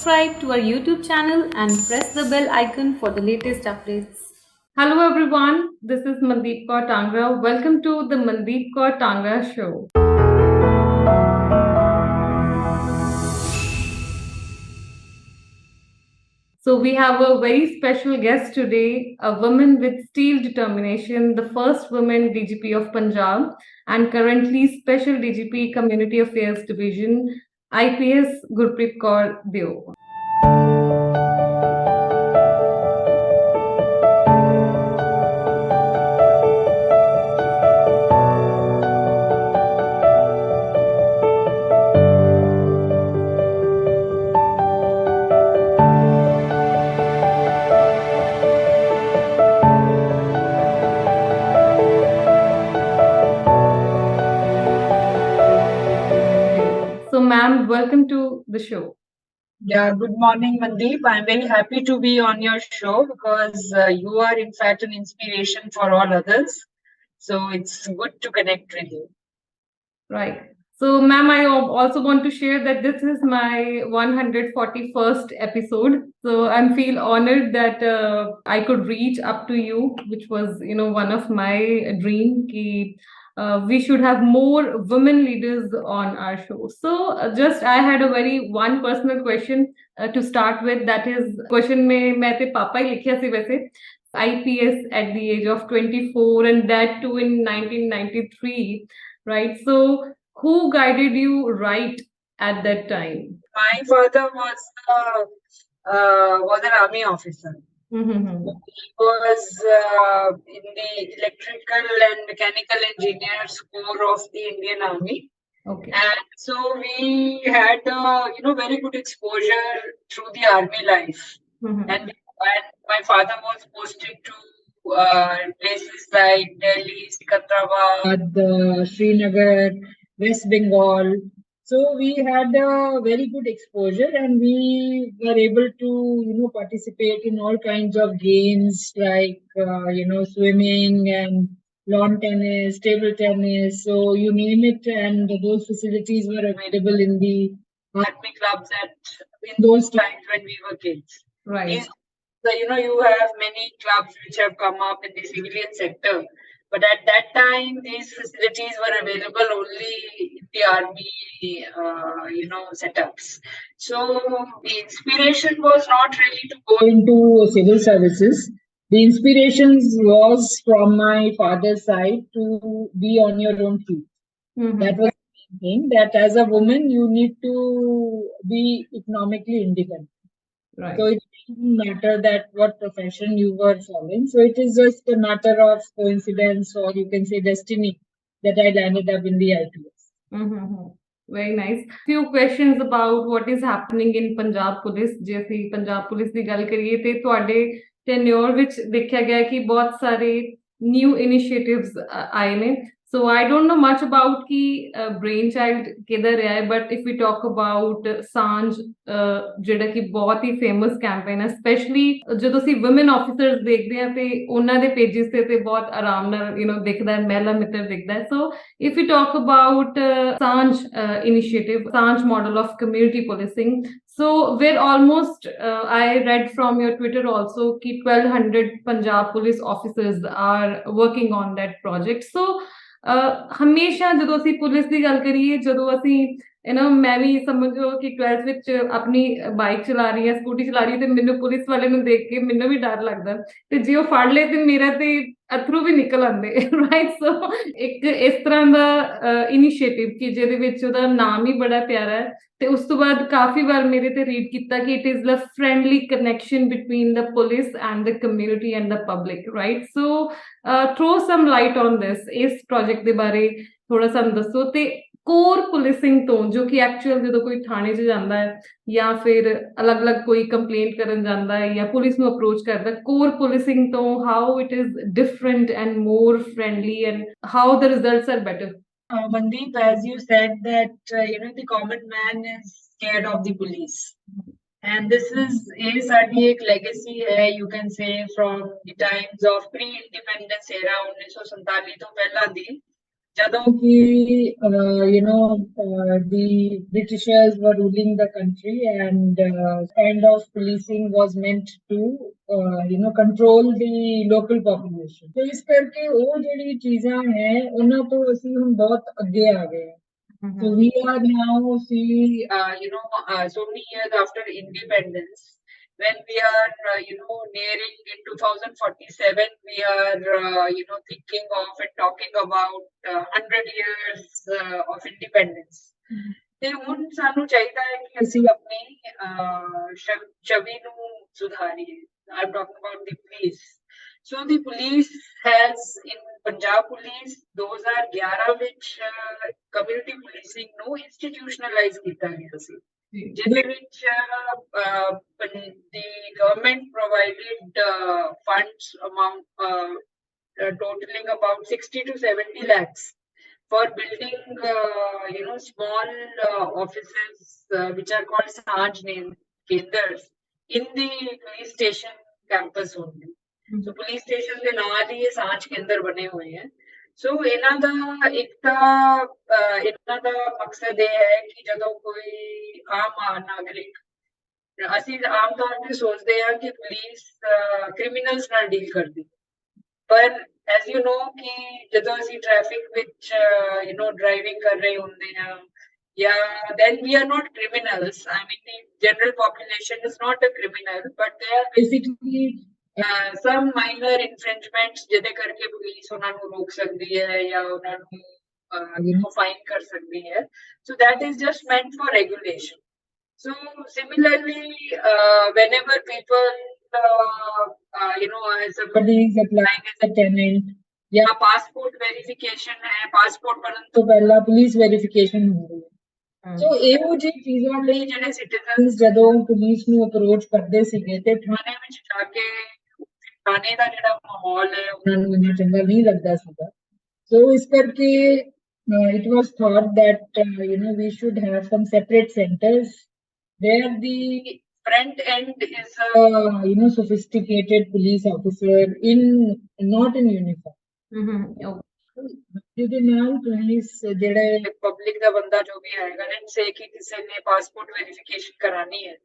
subscribe to our YouTube channel and press the bell icon for the latest updates. Hello everyone, this is Mandeep Kaur Tangra. Welcome to the Mandeep Kaur Tangra show. So we have a very special guest today, a woman with steel determination, the first woman DGP of Punjab and currently Special DGP Community Affairs Division, IPS Gurpreet Kaur Deo. So, ma'am, welcome to the show. Yeah, good morning, Mandeep. I'm very happy to be on your show because you are, in fact, an inspiration for all others. So it's good to connect with you. Right. So, ma'am, I also want to share that this is my 141st episode. So, I feel honored that I could reach up to you, which was, one of my dream. We should have more women leaders on our show. So, just I had a very one personal question to start with. That is question में मैं ते पापा ही लिखा सी वैसे IPS at the age of 24 and that too in 1993, right? So who guided you right at that time? My father was an army officer. Mm-hmm. He was in the electrical and mechanical engineers corps of the Indian Army. Okay. And so we had, very good exposure through the army life. Mm-hmm. And my father was posted to places like Delhi, Secunderabad, Srinagar, West Bengal. So we had a very good exposure, and we were able to, participate in all kinds of games like, swimming and lawn tennis, table tennis. So you name it, and those facilities were available in the army clubs in those times when we were kids. Right. So, you have many clubs which have come up in the civilian sector, but at that time, these facilities were available only in the army, setups. So the inspiration was not really to go into civil services. The inspiration was from my father's side to be on your own feet. Mm-hmm. That was the thing, that as a woman, you need to be economically independent. Right. So it doesn't matter that what profession you were following. So it is just a matter of coincidence, or you can say destiny, that I landed up in the IPS. Mm-hmm. Very nice. Few questions about what is happening in Punjab Police. ਜੇ ਅਸੀਂ Punjab police ਦੀ ਗੱਲ ਕਰੀਏ ਤੇ ਤੁਹਾਡੇ tenure ਵਿੱਚ ਦੇਖਿਆ ਗਿਆ ਕਿ ਬਹੁਤ ਸਾਰੇ ਨਿਊ ਇਨੀਸ਼ੀਏਟਿਵਸ ਆਏ ਨੇ. So I don't know much about ki brainchild किधर है, but if we talk about Saanjh, ਜਿਹੜਾ ਕਿ ਬਹੁਤ ਹੀ famous campaign ਹੈ, especially ਜਦੋਂ ਅਸੀਂ women officers ਦੇਖਦੇ ਹਾਂ ਤੇ ਉਹਨਾਂ ਦੇ pages ਤੇ ਬਹੁਤ ਆਰਾਮ ਨਾਲ ਦਿਖਦਾ ਹੈ, ਮਹਿਲਾ ਮਿੱਤਰ ਦਿਖਦਾ ਹੈ. So if we talk about Saanjh initiative, Saanjh model of community policing, so we're almost, I read from your Twitter also ki 1200 Punjab police officers are working on that project. So ਹਮੇਸ਼ਾ ਜਦੋਂ ਅਸੀਂ police ਦੀ ਗੱਲ ਕਰੀਏ, ਜਦੋਂ ਅਸੀਂ ਮੈਂ ਵੀ ਸਮਝੋ ਕਿ 12th ਵਿੱਚ ਆਪਣੀ ਬਾਈਕ ਚਲਾ ਰਹੀ ਹਾਂ, ਸਕੂਟੀ ਚਲਾ ਰਹੀ ਤੇ ਮੈਨੂੰ ਪੁਲਿਸ ਵਾਲੇ ਨੂੰ ਦੇਖ ਕੇ ਮੈਨੂੰ ਵੀ ਡਰ ਲੱਗਦਾ ਤੇ ਜੇ ਉਹ ਫੜ ਲਏ ਤੇ ਮੇਰਾ ਤੇ ਅਥਰੂ ਵੀ ਨਿਕਲ ਆਉਂਦੇ, ਰਾਈਟ? ਸੋ ਇੱਕ ਇਸ ਤਰ੍ਹਾਂ ਦਾ ਇਨੀਸ਼ੀਏਟਿਵ ਕਿ ਜਿਹਦੇ ਵਿੱਚ ਉਹਦਾ ਨਾਮ ਹੀ ਬੜਾ ਪਿਆਰਾ ਹੈ ਤੇ ਉਸ ਤੋਂ ਬਾਅਦ ਕਾਫੀ ਵਾਰ ਮੇਰੇ ਤੇ ਰੀਡ ਕੀਤਾ ਕਿ it is the friendly connection between the police and the community and the public, right? So throw some light on this, ਇਸ ਪ੍ਰੋਜੈਕਟ ਦੇ ਬਾਰੇ ਥੋੜਾ ਸਾਨੂੰ ਦੱਸੋ ਤੇ ਕੋਰ ਪੁਲਿਸਿੰਗ ਤੋਂ, ਜੋ ਕਿ ਐਕਚੁਅਲ ਜਦੋਂ ਕੋਈ ਥਾਣੇ 'ਚ ਜਾਂਦਾ ਹੈ ਜਾਂ ਫਿਰ ਅਲੱਗ-ਅਲੱਗ ਕੋਈ ਕੰਪਲੇਂਟ ਕਰਨ ਜਾਂਦਾ ਹੈ ਜਾਂ ਪੁਲਿਸ ਨੂੰ ਅਪਰੋਚ ਕਰਦਾ, ਕੋਰ ਪੁਲਿਸਿੰਗ ਤੋਂ how it is different and more friendly and how the results are better? Mandeep, as you said that, the common man is scared of the police. And this is साडी एक legacy है, you can say, from the times of pre-independence era, 1947 ਤੋਂ ਪਹਿਲਾਂ ਦੀ, ਜਦੋਂ ਕਿ the Britishers were ruling the country, and kind of policing was meant to control the local population. तो इस करके ਉਹ ਜਿਹੜੀ ਚੀਜ਼ਾਂ ਹੈ ਉਹਨਾਂ ਤੋਂ ਅਸੀਂ ਹੁਣ ਬਹੁਤ ਅੱਗੇ ਆ ਗਏ ਹਾਂ. So we are now see, so many years after independence, when we are, nearing in 2047, we are, thinking of and talking about 100 years of independence. ਤੇ ਹੁਣ ਸਾਨੂੰ ਚਾਹੀਦਾ ਹੈ ਕਿ ਅਸੀਂ ਆਪਣੀ ਛਵੀ ਨੂੰ ਸੁਧਾਰੀਏ. I'm talking about the police. So the police has in Punjab Police 2011 ਵਿੱਚ community policing ਨੂੰ institutionalize ਕੀਤਾ ਗਿਆ ਸੀ, ਜਿਹਦੇ ਵਿੱਚ the government provided funds amount totaling about 60 to 70 lakhs for building small offices which are called Saanjh Kendras in the police station campus only. So police station ਦੇ ਨਾਲ ਹੀ ਇਹ ਸਾਂਝ ਕੇਂਦਰ ਬਣੇ ਹੋਏ ਹੈ. ਸੋ ਇਹਨਾਂ ਦਾ ਇੱਕ ਤਾਂ ਇਹਨਾਂ ਦਾ ਮਕਸਦ ਇਹ ਹੈ ਕਿ ਜਦੋਂ ਕੋਈ ਆਮ ਨਾਗਰਿਕ, ਅਸੀਂ ਆਮ ਤੌਰ ਤੇ ਸੋਚਦੇ ਹਾਂ ਕਿ ਪੁਲਿਸ ਕ੍ਰਿਮੀਨਲਸ ਨਾਲ ਡੀਲ ਕਰਦੀ, ਪਰ ਐਜ਼ ਯੂ ਨੋ ਕਿ ਜਦੋਂ ਅਸੀਂ ਟ੍ਰੈਫਿਕ ਵਿੱਚ ਡਰਾਈਵਿੰਗ ਕਰ ਰਹੇ ਹੁੰਦੇ ਹਾਂ, yeah, then we are not criminals. I mean, the general population is not a criminal, but they are basically some minor infringements ਜਿਹਦੇ ਕਰਕੇ ਪੁਲਿਸ ਉਹਨਾਂ ਨੂੰ ਰੋਕ ਸਕਦੀ ਹੈ ਜਾਂ ਉਹਨਾਂ ਨੂੰ ਫਾਈਨ ਕਰ ਸਕਦੀ ਹੈ. So that is just meant for regulation. So similarly, whenever people, somebody is applying as a tenant, या पासपोर्ट वेरिफिकेशन है, पासपोर्ट बनन तो पहला पुलिस वेरिफिकेशन ਹੁੰਦੀ ਹੈ. ਸੋ ਇਹੋ ਜਿਹੀ ਚੀਜ਼ਾਂ ਲਈ ਜਿਹੜੇ ਸਿਟੀਜ਼ਨਸ ਜਦੋਂ ਪੁਲਿਸ ਨੂੰ ਅਪਰੋਚ ਕਰਦੇ ਸੀਗੇ ਤੇ ਥਾਣੇ ਵਿੱਚ ਜਾ ਕੇ ਥਾਣੇ ਦਾ ਜਿਹੜਾ ਮਾਹੌਲ ਹੈ ਉਹਨਾਂ ਨੂੰ ਇੰਨਾ ਚੰਗਾ ਨਹੀਂ ਲੱਗਦਾ ਸੀਗਾ. ਸੋ ਇਸ ਕਰਕੇ it was thought that we should have some separate centers where the front end is a sophisticated police officer in not in uniform. ਜਿਹਦੇ ਨਾਲ ਪੁਲਿਸ ਜਿਹੜੇ ਪਬਲਿਕ ਦਾ ਬੰਦਾ ਜੋ ਵੀ ਆਏਗਾ ਲੈਟ ਸੇ ਕਿ ਕਿਸੇ ਨੇ ਪਾਸਪੋਰਟ ਵੈਰੀਫਿਕੇਸ਼ਨ ਕਰਾਣੀ ਹੈ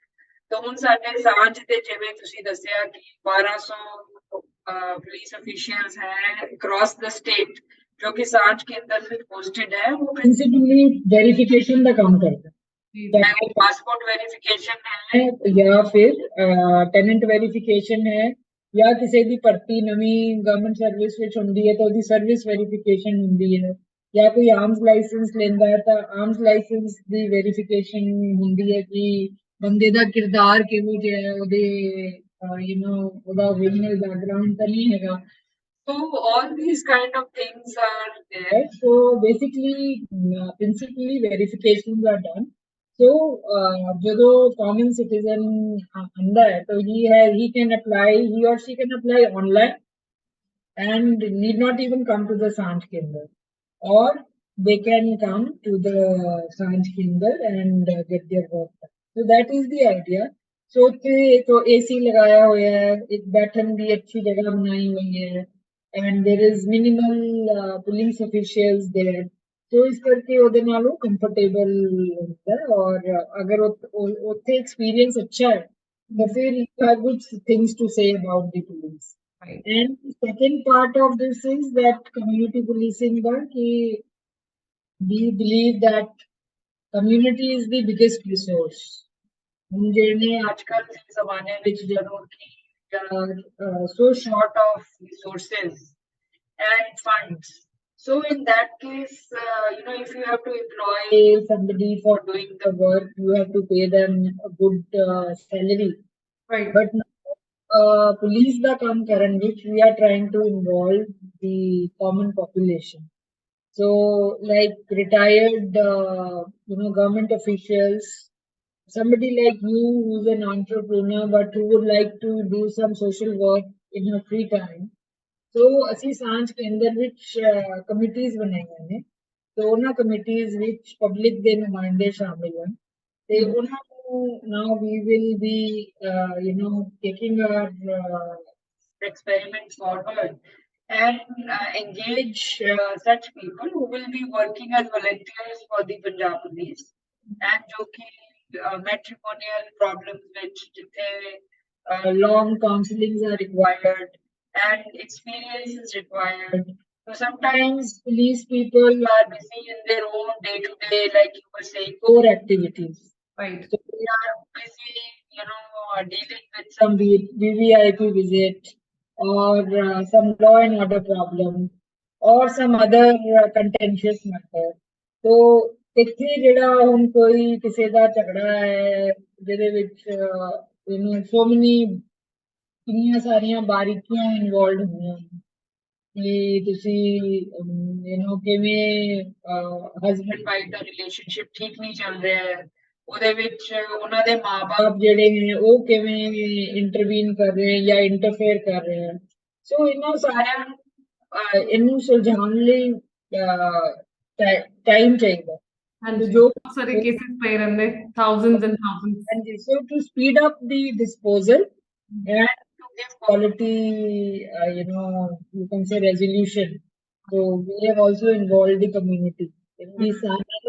ਤਾਂ ਹੁਣ ਸਾਡੇ ਸਾਂਝ ਦੇ ਜਿਵੇਂ ਤੁਸੀਂ ਦੱਸਿਆ ਕਿ 1200 ਪੁਲਿਸ ਅਫੀਸ਼ੀਅਲਸ ਹੈ ਅਕ੍ਰੋਸ ਦ ਸਟੇਟ ਜੋ ਕਿ ਸਾਂਝ ਕੇ ਅੰਦਰ ਵਿੱਚ ਪੋਸਟਡ ਹੈ, ਉਹ ਪ੍ਰਿੰਸੀਪਲੀ ਵੈਰੀਫਿਕੇਸ਼ਨ ਦਾ ਕੰਮ ਕਰਦਾ ਹੈ, ਚਾਹੇ ਪਾਸਪੋर्ट वेरिफिकेशन है या फिर टेनेंट वेरिफिकेशन है या किसी की भर्ती नवी गवर्नमेंट सर्विस ਵਿੱਚ ਹੁੰਦੀ ਹੈ ਤਾਂ ਉਹਦੀ ਸਰਵਿਸ ਵੈਰੀਫਿਕੇਸ਼ਨ ਹੁੰਦੀ ਹੈ, ਜਾਂ ਕੋਈ ਆਰਮਸ ਲਾਇਸੈਂਸ ਲੈਂਦਾ ਹੈ ਤਾਂ ਆਰਮਸ ਲਾਇਸੈਂਸ ਦੀ ਵੈਰੀਫਿਕੇਸ਼ਨ ਹੁੰਦੀ ਹੈ ਕਿ ਬੰਦੇ ਦਾ ਕਿਰਦਾਰ ਕਿਹੋ ਜਿਹਾ ਹੈ, ਉਹਦੇ ਉਹਦਾ ਓਰੀਜਨਲ ਬੈਕਗ੍ਰਾਉਂਡ ਤਾਂ ਨਹੀਂ ਹੈਗਾ. So all these kind of things are there. So basically, principally verifications are done. So ਜਦੋਂ common citizen ਆਉਂਦਾ ਹੈ ਤਾਂ he can apply, he or she can apply online and need not even come to the Saanjh Kendra, or they can come to the Saanjh Kendra and get their work done. So that is the idea. So तो AC लगाया हुआ है, एक बैठन भी अच्छी जगह बनाई हुई है, and there is minimal police officials there. तो इस करके ਉਹਦੇ ਨਾਲ ਉਹ ਕੰਫਰਟੇਬਲ ਹੁੰਦਾ ਹੈ, ਔਰ ਅਗਰ ਉੱਥੇ ਐਕਸਪੀਰੀਅੰਸ ਅੱਛਾ ਹੈ ਤਾਂ ਫਿਰ you have good things to say about the police. Right. And second part of this is that community policing ਦਾ ਕਿ we believe that community is the biggest resource. ਹੁਣ ਜਿਹੜੇ ਅੱਜ ਕੱਲ੍ਹ ਦੇ ਜ਼ਮਾਨੇ ਵਿੱਚ ਜਦੋਂ ਕਿ so short of resources and funds. So in that case, if you have to employ somebody for doing the work, you have to pay them a good salary. Right. But now, police da kam karan which we are trying to involve the common population. So like retired, government officials, somebody like you who's an entrepreneur but who would like to do some social work in her free time. So ਅਸੀਂ ਸਾਂਝ ਕੇਂਦਰ ਵਿੱਚ ਕਮੇਟੀਜ਼ ਬਣਾਈਆਂ ਨੇ, ਤੇ ਉਹਨਾਂ ਕਮੇਟੀਜ਼ ਵਿੱਚ public ਦੇ ਨੁਮਾਇੰਦੇ ਸ਼ਾਮਿਲ ਹਨ ਤੇ ਉਹਨਾਂ ਨੂੰ now we will be taking our experiment forward and engage such people who will be working as volunteers for the Punjab Police and जो कि matrimonial problems which long counselings are required and experience is required. So sometimes police people are busy in their own day-to-day, like you were saying, core activities. Right. So they are busy, dealing with some VVIP visit or some law and order problem or some other contentious matter. So ਇੱਥੇ ਜਿਹੜਾ ਹੁਣ ਕੋਈ ਕਿਸੇ ਦਾ ਝਗੜਾ ਹੈ ਜਿਹਦੇ ਵਿੱਚ so many ਕਿੰਨੀਆਂ ਸਾਰੀਆਂ ਬਾਰੀਕੀਆਂ ਇਨਵੋਲਡ ਹੁੰਦੀਆਂ ਕਿ ਤੁਸੀਂ ਕਿਵੇਂ ਹਸਬੈਂਡ ਵਾਈਫ ਦਾ ਰਿਲੇਸ਼ਨਸ਼ਿਪ ਠੀਕ ਨਹੀਂ ਚੱਲ ਰਿਹਾ ਹੈ ਉਹਦੇ ਵਿੱਚ ਉਹਨਾਂ ਦੇ ਮਾਪੇ ਜਿਹੜੇ ਨੇ ਉਹ ਕਿਵੇਂ ਇੰਟਰਵੀਨ ਕਰ ਰਹੇ ਜਾਂ ਇੰਟਰਫੇਅਰ ਕਰ ਰਹੇ ਹਨ ਸੋ ਇਹਨਾਂ ਸਾਰਿਆਂ ਨੂੰ ਇਹਨੂੰ ਸੁਲਝਾਉਣ ਲਈ ਟਾਈਮ ਚਾਹੀਦਾ ਹਾਂਜੀ ਜੋ ਸਾਰੇ ਕੇਸਿਸ ਪਏ ਰਹਿੰਦੇ thousands and thousands ਹਾਂਜੀ so to speed up the disposal and to give quality you can say resolution so we have also involved the community in the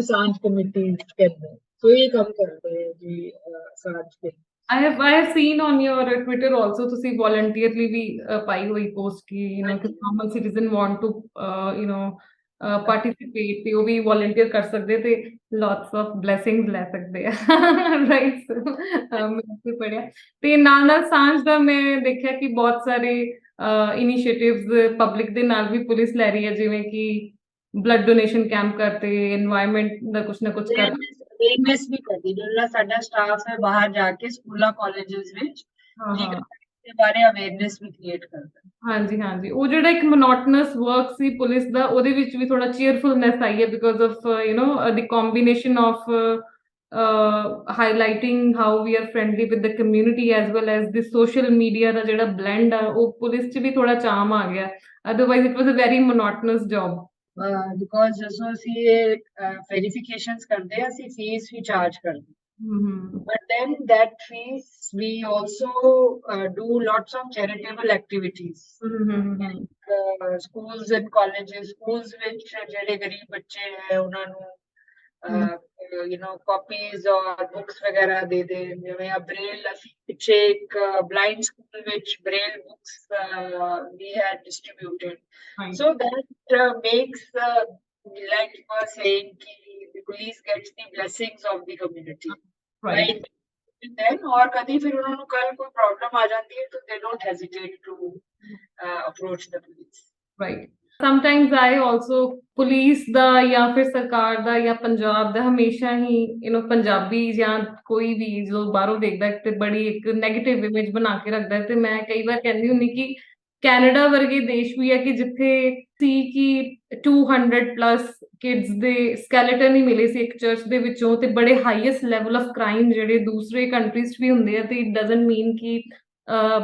Saanjh committees के अंदर so ये काम करते हैं जी Saanjh के I have seen on your Twitter also ਤੁਸੀਂ voluntarily ਵੀ ਪਾਈ ਹੋਈ post ਕਿ ਕਿ common citizen want to participate ਤੇ ਉਹ ਵੀ volunteer ਕਰ ਸਕਦੇ ਤੇ lots of blessings ਲੈ ਸਕਦੇ ਆ right ਮੈਂ ਵੀ ਪੜਿਆ ਤੇ ਨਾਲ ਸਾਂਝ ਦਾ ਮੈਂ ਦੇਖਿਆ ਕਿ ਬਹੁਤ ਸਾਰੇ ਇਨੀਸ਼ੀਏਟਿਵਸ ਪਬਲਿਕ ਦੇ ਨਾਲ ਵੀ ਪੁਲਿਸ ਲੈ ਰਹੀ ਹੈ ਜਿਵੇਂ ਕਿ ਬਲੱਡ ਡੋਨੇਸ਼ਨ ਕੈਂਪ ਕਰਤੇ এনवायरमेंट ਦਾ ਕੁਝ ਨਾ ਕੁਝ ਕਰ ਅਵੇਅਰਨੈਸ ਵੀ ਕਰਦੀ ਜਿਹੜਾ ਸਾਡਾ ਸਟਾਫ ਹੈ ਬਾਹਰ ਜਾ ਕੇ ਸਕੂਲਾਂ ਕਾਲਜਸ ਵਿੱਚ ਲੀਗਲ ਦੇ ਬਾਰੇ ਅਵੇਅਰਨੈਸ ਵੀ ਕ੍ਰੀਏਟ ਕਰਦਾ ਹਾਂਜੀ ਹਾਂਜੀ ਉਹ ਜਿਹੜਾ ਇੱਕ ਮੋਨੋਟਨਸ ਵਰਕ ਸੀ ਪੁਲਿਸ ਦਾ ਉਹਦੇ ਵਿੱਚ ਵੀ ਥੋੜਾ ਚੀਅਰਫੁਲਨੈਸ ਆਈ ਹੈ because of the combination of highlighting how we are friendly with the community as well as the social media ਦਾ ਜਿਹੜਾ blend ਆ ਉਹ ਪੁਲਿਸ 'ਚ ਵੀ ਥੋੜਾ ਚਾਮ ਆ ਗਿਆ otherwise it was a very monotonous job because ਜਦੋਂ ਅਸੀਂ ਵੈਰੀਫਿਕੇਸ਼ਨਸ ਕਰਦੇ ਆ ਅਸੀਂ ਫੀਸ ਵੀ ਚਾਰਜ ਕਰਦੇ but then that fees we also do lots of charitable activities like schools and colleges schools ਵਿੱਚ ਜਿਹੜੇ ਗਰੀਬ ਬੱਚੇ ਹੈ ਉਹਨਾਂ ਨੂੰ copies or books ਵਗੈਰਾ ਦੇ ਦੇ ਜਿਵੇਂ braille ਅਸੀਂ ਪਿੱਛੇ ਇੱਕ blind school ਵਿੱਚ braille books we had distributed so that makes like you were saying the police gets the blessings of the community right then or ਕਦੀ ਫਿਰ ਉਹਨਾਂ ਨੂੰ ਕੱਲ ਕੋਈ ਪ੍ਰੋਬਲਮ ਆ ਜਾਂਦੀ ਹੈ ਤਾਂ they don't hesitate to approach the police right sometimes I also police ਦਾ ਜਾਂ ਫਿਰ ਸਰਕਾਰ ਦਾ ਜਾਂ ਪੰਜਾਬ ਦਾ ਹਮੇਸ਼ਾ ਹੀ ਪੰਜਾਬੀ ਜਾਂ ਕੋਈ ਵੀ ਜੋ ਬਾਹਰੋਂ ਦੇਖਦਾ ਤੇ ਬੜੀ ਇੱਕ ਨੈਗੇਟਿਵ ਇਮੇਜ ਬਣਾ ਕੇ ਰੱਖਦਾ ਤੇ ਮੈਂ ਕਈ ਵਾਰ ਕਹਿੰਦੀ ਹੁੰਦੀ ਕਿ ਕੈਨੇਡਾ ਵਰਗੇ ਦੇਸ਼ ਵੀ ਹੈ ਕਿ ਜਿੱਥੇ ਸੀ ਕਿ 200 ਪਲੱਸ ਕਿਡਸ ਦੇ ਸਕੈਲੇਟਨ ਹੀ ਮਿਲੇ ਸੀ ਇੱਕ ਚਰਚ ਦੇ ਵਿੱਚੋਂ ਤੇ ਬੜੇ ਹਾਈਐਸਟ ਲੈਵਲ ਆਫ ਕ੍ਰਾਈਮ ਜਿਹੜੇ ਦੂਸਰੇ ਕੰਟਰੀਜ਼ ਵੀ ਹੁੰਦੇ ਆ ਤੇ ਇਟ ਡਸਨਟ ਮੀਨ ਕਿ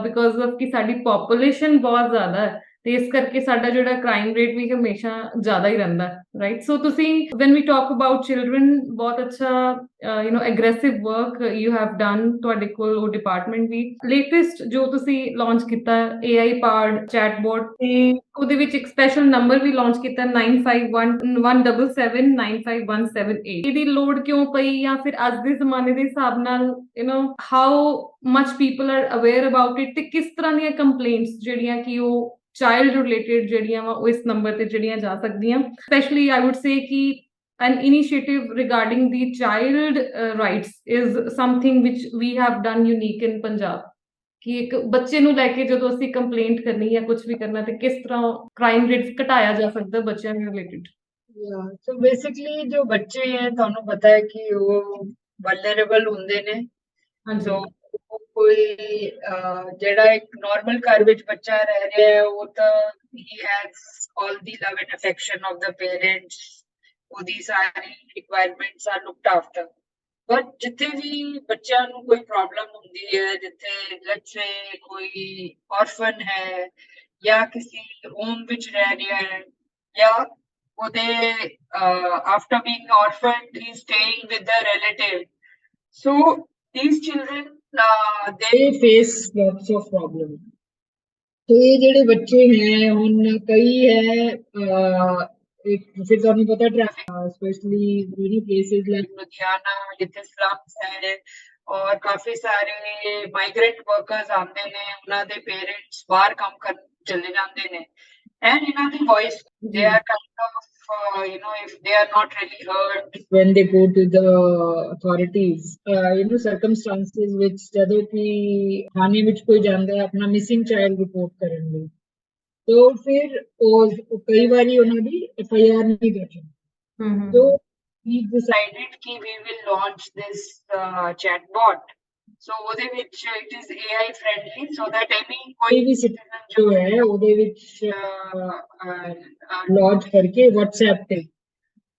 ਬਿਕਾਜ਼ ਆਫ ਕਿ ਸਾਡੀ ਪੋਪੂਲੇਸ਼ਨ ਬਹੁਤ ਜ਼ਿਆਦਾ ਹੈ ਤੇ ਇਸ ਕਰਕੇ ਸਾਡਾ ਜਿਹੜਾ ਕ੍ਰਾਈਮ ਰੇਟ ਵੀ ਹਮੇਸ਼ਾ ਜ਼ਿਆਦਾ ਹੀ ਰਹਿੰਦਾ ਰਾਈਟ ਸੋ ਤੁਸੀਂ when we talk about children ਬਹੁਤ ਅੱਛਾ aggressive work you have done ਤੁਹਾਡੇ ਕੋਲ ਉਹ ਡਿਪਾਰਟਮੈਂਟ ਵੀ ਲੇਟੈਸਟ ਜੋ ਤੁਸੀਂ ਲਾਂਚ ਕੀਤਾ AI ਪਾਵਰਡ ਚੈਟਬੋਟ ਤੇ ਉਹਦੇ ਵਿੱਚ ਇੱਕ ਸਪੈਸ਼ਲ ਨੰਬਰ ਵੀ ਲਾਂਚ ਕੀਤਾ 9511779517 ਇਹਦੀ ਲੋੜ ਕਿਉਂ ਪਈ ਜਾਂ ਫਿਰ ਅੱਜ ਦੇ ਜ਼ਮਾਨੇ ਦੇ ਹਿਸਾਬ ਨਾਲ how much people are aware about it ਤੇ ਕਿਸ ਤਰ੍ਹਾਂ ਦੀਆਂ ਕੰਪਲੇਂਟਸ ਜਿਹੜੀਆਂ ਕਿ ਉਹ ਚਾਈਲਡ ਰਿਲੇਟਡ ਜਿਹੜੀਆਂ ਵਾ ਉਹ ਇਸ ਨੰਬਰ ਤੇ ਜਿਹੜੀਆਂ ਜਾ ਸਕਦੀਆਂ ਸਪੈਸ਼ਲੀ ਆਈ ਵੁੱਡ ਸੇ ਕਿ an initiative regarding the child rights is something which we have done unique in Punjab ਕਿ ਇੱਕ ਬੱਚੇ ਨੂੰ ਲੈ ਕੇ ਜਦੋਂ ਅਸੀਂ ਕੰਪਲੇਂਟ ਕਰਨੀ ਜਾਂ ਕੁਝ ਵੀ ਕਰਨਾ ਤੇ ਕਿਸ ਤਰ੍ਹਾਂ ਕ੍ਰਾਈਮ ਰੇਟ ਘਟਾਇਆ ਜਾ ਸਕਦਾ ਬੱਚਿਆਂ ਨਾਲ ਰਿਲੇਟਡ ਸੋ ਬੇਸਿਕਲੀ ਜੋ ਬੱਚੇ ਹੈ ਤੁਹਾਨੂੰ ਪਤਾ ਹੈ ਕਿ ਉਹ ਵਲਨਰੇਬਲ ਹੁੰਦੇ ਨੇ ਹਾਂਜੀ ਕੋਈ ਜਿਹੜਾ ਇੱਕ ਨਾਰਮਲ ਘਰ ਵਿੱਚ ਬੱਚਾ ਰਹਿ ਰਿਹਾ ਹੈ ਉਹ ਤਾਂ he has all the love and affection of the parents ਉਹਦੀ ਸਾਰੀ requirements are looked after but ਜਿੱਥੇ ਵੀ ਬੱਚਿਆਂ ਨੂੰ ਕੋਈ ਪ੍ਰੋਬਲਮ ਹੁੰਦੀ ਹੈ ਜਿੱਥੇ ਲੈਟਸ ਸੇ ਕੋਈ ਔਰਫਨ ਹੈ ਜਾਂ ਕਿਸੇ ਹੋਮ ਵਿੱਚ ਰਹਿ ਰਿਹਾ ਹੈ ਜਾਂ ਉਹਦੇ after being orphan he is staying with the relative so these children they face lots of problems तो ये ਜਿਹੜੇ ਬੱਚੇ हैं ਹੁਣ ਕਈ ਹੈ ਫਿਰ ਤੁਹਾਨੂੰ ਪਤਾ traffic specially many places like Ludhiana जिथे स्लम्स है और काफी सारे माइग्रेंट वर्कर्स आते ने ਉਹਨਾਂ ਦੇ पेरेंट्स ਬਾਹਰ ਕੰਮ ਕਰਨ ਚਲੇ ਜਾਂਦੇ ਨੇ and ਇਹਨਾਂ ਦੀ voice they are kind of if they are not really heard when they go to the authorities circumstances which ਜਦੋਂ ਕਿ ਥਾਣੇ ਵਿੱਚ ਕੋਈ ਜਾਂਦਾ ਹੈ ਆਪਣਾ ਮਿਸਿੰਗ ਚਾਈਲਡ ਰਿਪੋਰਟ ਕਰਨ ਲਈ तो फिर कई बारी उन्होंने FIR नहीं कर तो we decided कि we will launch this chatbot so ਉਹਦੇ ਵਿੱਚ it is AI friendly so that any कोई भी citizen जो है ਉਹਦੇ ਵਿੱਚ launch करके WhatsApp पे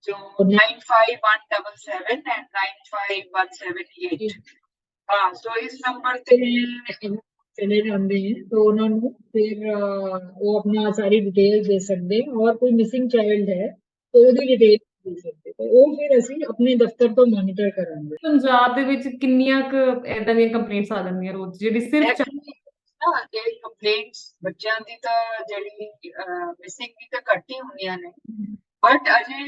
so 951777 and 95178 हाँ so इस नंबर पे चले जाते हैं तो उन्होंने फिर वो अपना सारी डिटेल दे सकते हैं और कोई मिसिंग चाइल्ड है तो ਉਹਦੀ डिटेल ਦੇ ਸਕਦੇ ਤੇ ਉਹ ਫਿਰ ਅਸੀਂ ਆਪਣੇ ਦਫ਼ਤਰ ਤੋਂ ਮੋਨੀਟਰ ਕਰਾਂਗੇ ਪੰਜਾਬ ਦੇ ਵਿੱਚ ਕਿੰਨੀਆਂ ਕੁ ਏਦਾਂ ਦੀਆਂ ਕੰਪਲੇਂਟਸ ਆ ਜਾਂਦੀਆਂ ਰੋਜ਼ ਜਿਹੜੀ ਸਿਰਫ ਇਹ ਕੰਪਲੇਂਟਸ ਬੱਚਿਆਂ ਦੀ ਤਾਂ ਜਿਹੜੀ ਮਿਸਿੰਗ ਦੀ ਤਾਂ ਘੱਟ ਹੀ ਹੁੰਦੀਆਂ ਨੇ but Ajay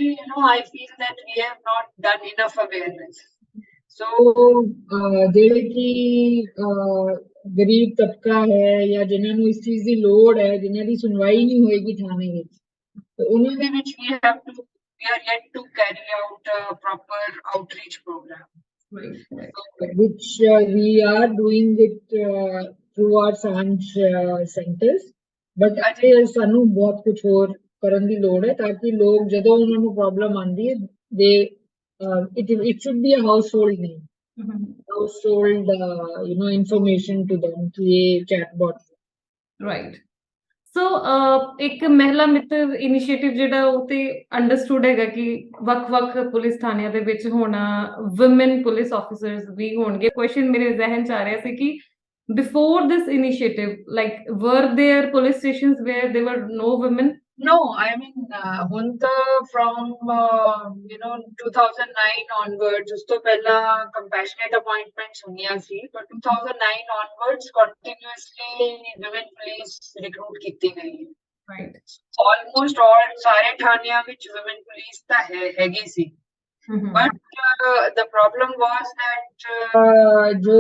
I feel that we have not done enough awareness so ਜਿਹੜੇ ਕਿ ਗਰੀਬ ਤਬਕਾ ਹੈ ਜਾਂ ਜਿਨ੍ਹਾਂ ਨੂੰ ਇਸ ਚੀਜ਼ ਦੀ ਲੋੜ ਹੈ ਜਿਨ੍ਹਾਂ ਦੀ ਸੁਣਵਾਈ ਨਹੀਂ ਹੋਏਗੀ ਥਾਣੇ ਵਿੱਚ ਤੇ ਉਹਨਾਂ ਦੇ ਵਿੱਚ we are yet to carry out a proper outreach program which we are doing it through our Saanjh centers but ਅਜੇ ਸਾਨੂੰ ਬਹੁਤ ਕੁਝ ਹੋਰ ਕਰਨ ਦੀ ਲੋੜ ਹੈ ਤਾਂ ਕਿ ਲੋਕ ਜਦੋਂ ਉਹਨਾਂ ਨੂੰ ਪ੍ਰੋਬਲਮ ਆਉਂਦੀ ਹੈ ਦੇ it should be a household name household information to them to a chatbot right so ਇੱਕ ਮਹਿਲਾ ਮਿੱਤਰ ਇਨੀਸ਼ੀਏਟਿਵ ਜਿਹੜਾ ਉਹ ਤੇ ਅੰਡਰਸਟੂਡ ਹੈਗਾ ਕਿ ਵੱਖ-ਵੱਖ ਪੁਲਿਸ ਥਾਣਿਆਂ ਦੇ ਵਿੱਚ ਹੋਣਾ ਔਮਨ ਪੁਲਿਸ ਆਫੀਸਰਸ ਵੀ ਹੋਣਗੇ ਕੁਐਸਚਨ ਮੇਰੇ ਜ਼ਿਹਨ ਚ ਆ ਰਿਹਾ ਸੀ ਕਿ before this initiative like were there police stations where there were no women no I mean ਹੁਣ ਤਾਂ from 2009 onwards ਉਸ ਤੋਂ ਪਹਿਲਾਂ compassionate appointments ਹੁੰਦੀਆਂ ਸੀ but 2009 onwards continuously women police recruit ਕੀਤੀ ਗਈ ਹੈ right almost all ਸਾਰੇ ਥਾਣਿਆਂ ਵਿੱਚ women police ਤਾਂ ਹੈਗੀ ਸੀ but the problem was that ਜੋ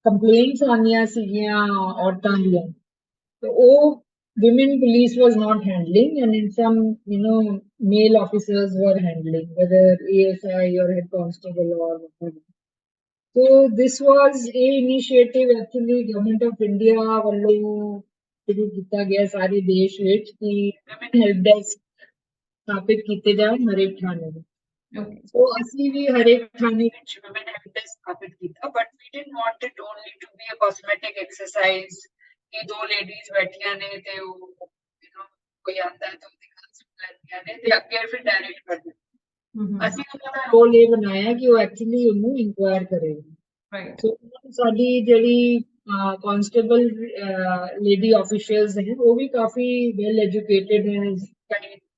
complaints ਆਉਂਦੀਆਂ ਸੀਗੀਆਂ ਔਰਤਾਂ ਦੀਆਂ ਤੇ ਉਹ women police was not handling and in some male officers were handling whether ASI or head constable or whatever so this was a initiative actually government of India ਵੱਲੋਂ ਸ਼ੁਰੂ ਕੀਤਾ ਗਿਆ ਸਾਰੇ ਦੇਸ਼ ਵਿੱਚ ਕਿ women help desk ਸਥਾਪਿਤ ਕੀਤੇ ਜਾਣ ਹਰੇਕ ਥਾਣੇ ਵਿੱਚ so ਅਸੀਂ ਵੀ ਹਰੇਕ ਥਾਣੇ ਵਿੱਚ women help desk ਸਥਾਪਿਤ ਕੀਤਾ but we didn't want it only to be a cosmetic exercise ਕਿ ਦੋ ਲੇਡੀਜ਼ ਬੈਠੀਆਂ ਨੇ ਤੇ ਉਹ ਕੋਈ ਆਉਂਦਾ ਹੈ ਤਾਂ ਉਹਦੀ ਗੱਲ ਸੁਣ ਲੈਂਦੀਆਂ ਨੇ ਤੇ ਅੱਗੇ ਫਿਰ ਡਾਇਰੈਕਟ ਕਰ ਦਿੰਦੇ ਅਸੀਂ ਉਹਨਾਂ ਦਾ ਰੋਲ ਇਹ ਬਣਾਇਆ ਕਿ ਉਹ ਐਕਚੁਅਲੀ ਉਹਨੂੰ ਇਨਕੁਆਇਰ ਕਰੇ ਸੋ ਸਾਡੀ ਜਿਹੜੀ ਕਾਂਸਟੇਬਲ ਲੇਡੀ ਆਫੀਸ਼ੀਅਲਸ ਨੇ ਉਹ ਵੀ ਕਾਫੀ ਵੈਲ ਐਜੂਕੇਟਿਡ ਹੈ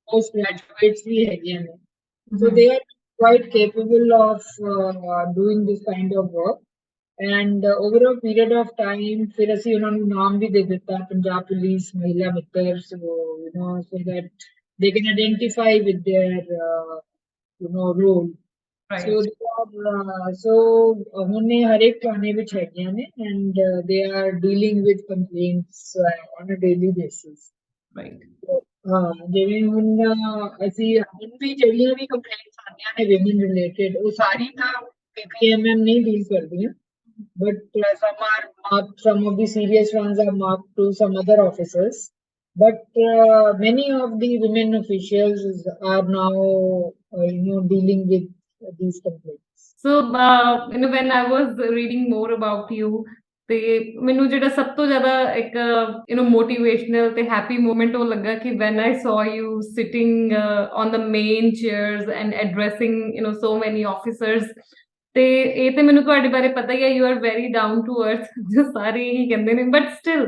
ਪੋਸਟ ਗ੍ਰੈਜੂਏਟਸ ਵੀ ਹੈਗੀਆਂ ਨੇ so they are quite capable of doing this kind of work and over a period of time ਫਿਰ ਅਸੀਂ ਉਹਨਾਂ ਨੂੰ ਨਾਮ ਵੀ ਦੇ ਦਿੱਤਾ ਪੰਜਾਬ ਪੁਲਿਸ ਮਹਿਲਾ ਮਿੱਤਰ so that they can identify with their role so ਹੁਣੇ ਹਰੇਕ ਥਾਣੇ ਵਿੱਚ ਹੈਗੀਆਂ ਨੇ and they are dealing with complaints on a daily basis ਜਿਵੇਂ ਹੁਣ ਅਸੀਂ ਹੁਣ ਵੀ ਜਿਹੜੀਆਂ ਵੀ ਕੰਪਲੇਂਟਸ ਆਉਂਦੀਆਂ ਨੇ women related ਉਹ ਸਾਰੀ ਤਾਂ PPMM ਨਹੀਂ ਡੀਲ ਕਰਦੀਆਂ but some are marked, some of the serious ones are marked to some other officers but many of the women officials are now dealing with these complaints so when I was reading more about you ਤੇ ਮੈਨੂੰ ਜਿਹੜਾ ਸਭ ਤੋਂ ਜ਼ਿਆਦਾ ਇੱਕ motivational ਤੇ happy moment ਉਹ ਲੱਗਾ ਕਿ when I saw you sitting on the main chairs and addressing so many officers ਤੇ ਇਹ ਤੇ ਮੈਨੂੰ ਤੁਹਾਡੇ ਬਾਰੇ ਪਤਾ ਹੀ ਹੈ you are very down to earth ਜੋ ਸਾਰੇ ਹੀ ਕਹਿੰਦੇ ਨੇ but still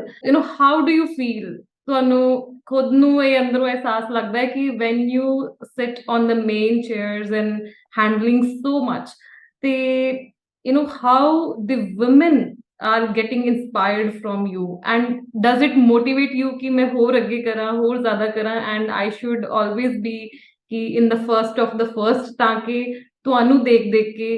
how do you feel ਤੁਹਾਨੂੰ ਖੁਦ ਨੂੰ ਇਹ ਅੰਦਰੋਂ ਅਹਿਸਾਸ ਲੱਗਦਾ ਹੈ ਕਿ when you sit on the main chairs and handling so much ਤੇ how the women are getting inspired from you, and does it motivate you कि मैं होर अगे करा, होर ज़्यादा करा, and I should always be कि in the first of the first, ताकि ਤੁਹਾਨੂੰ देख देख के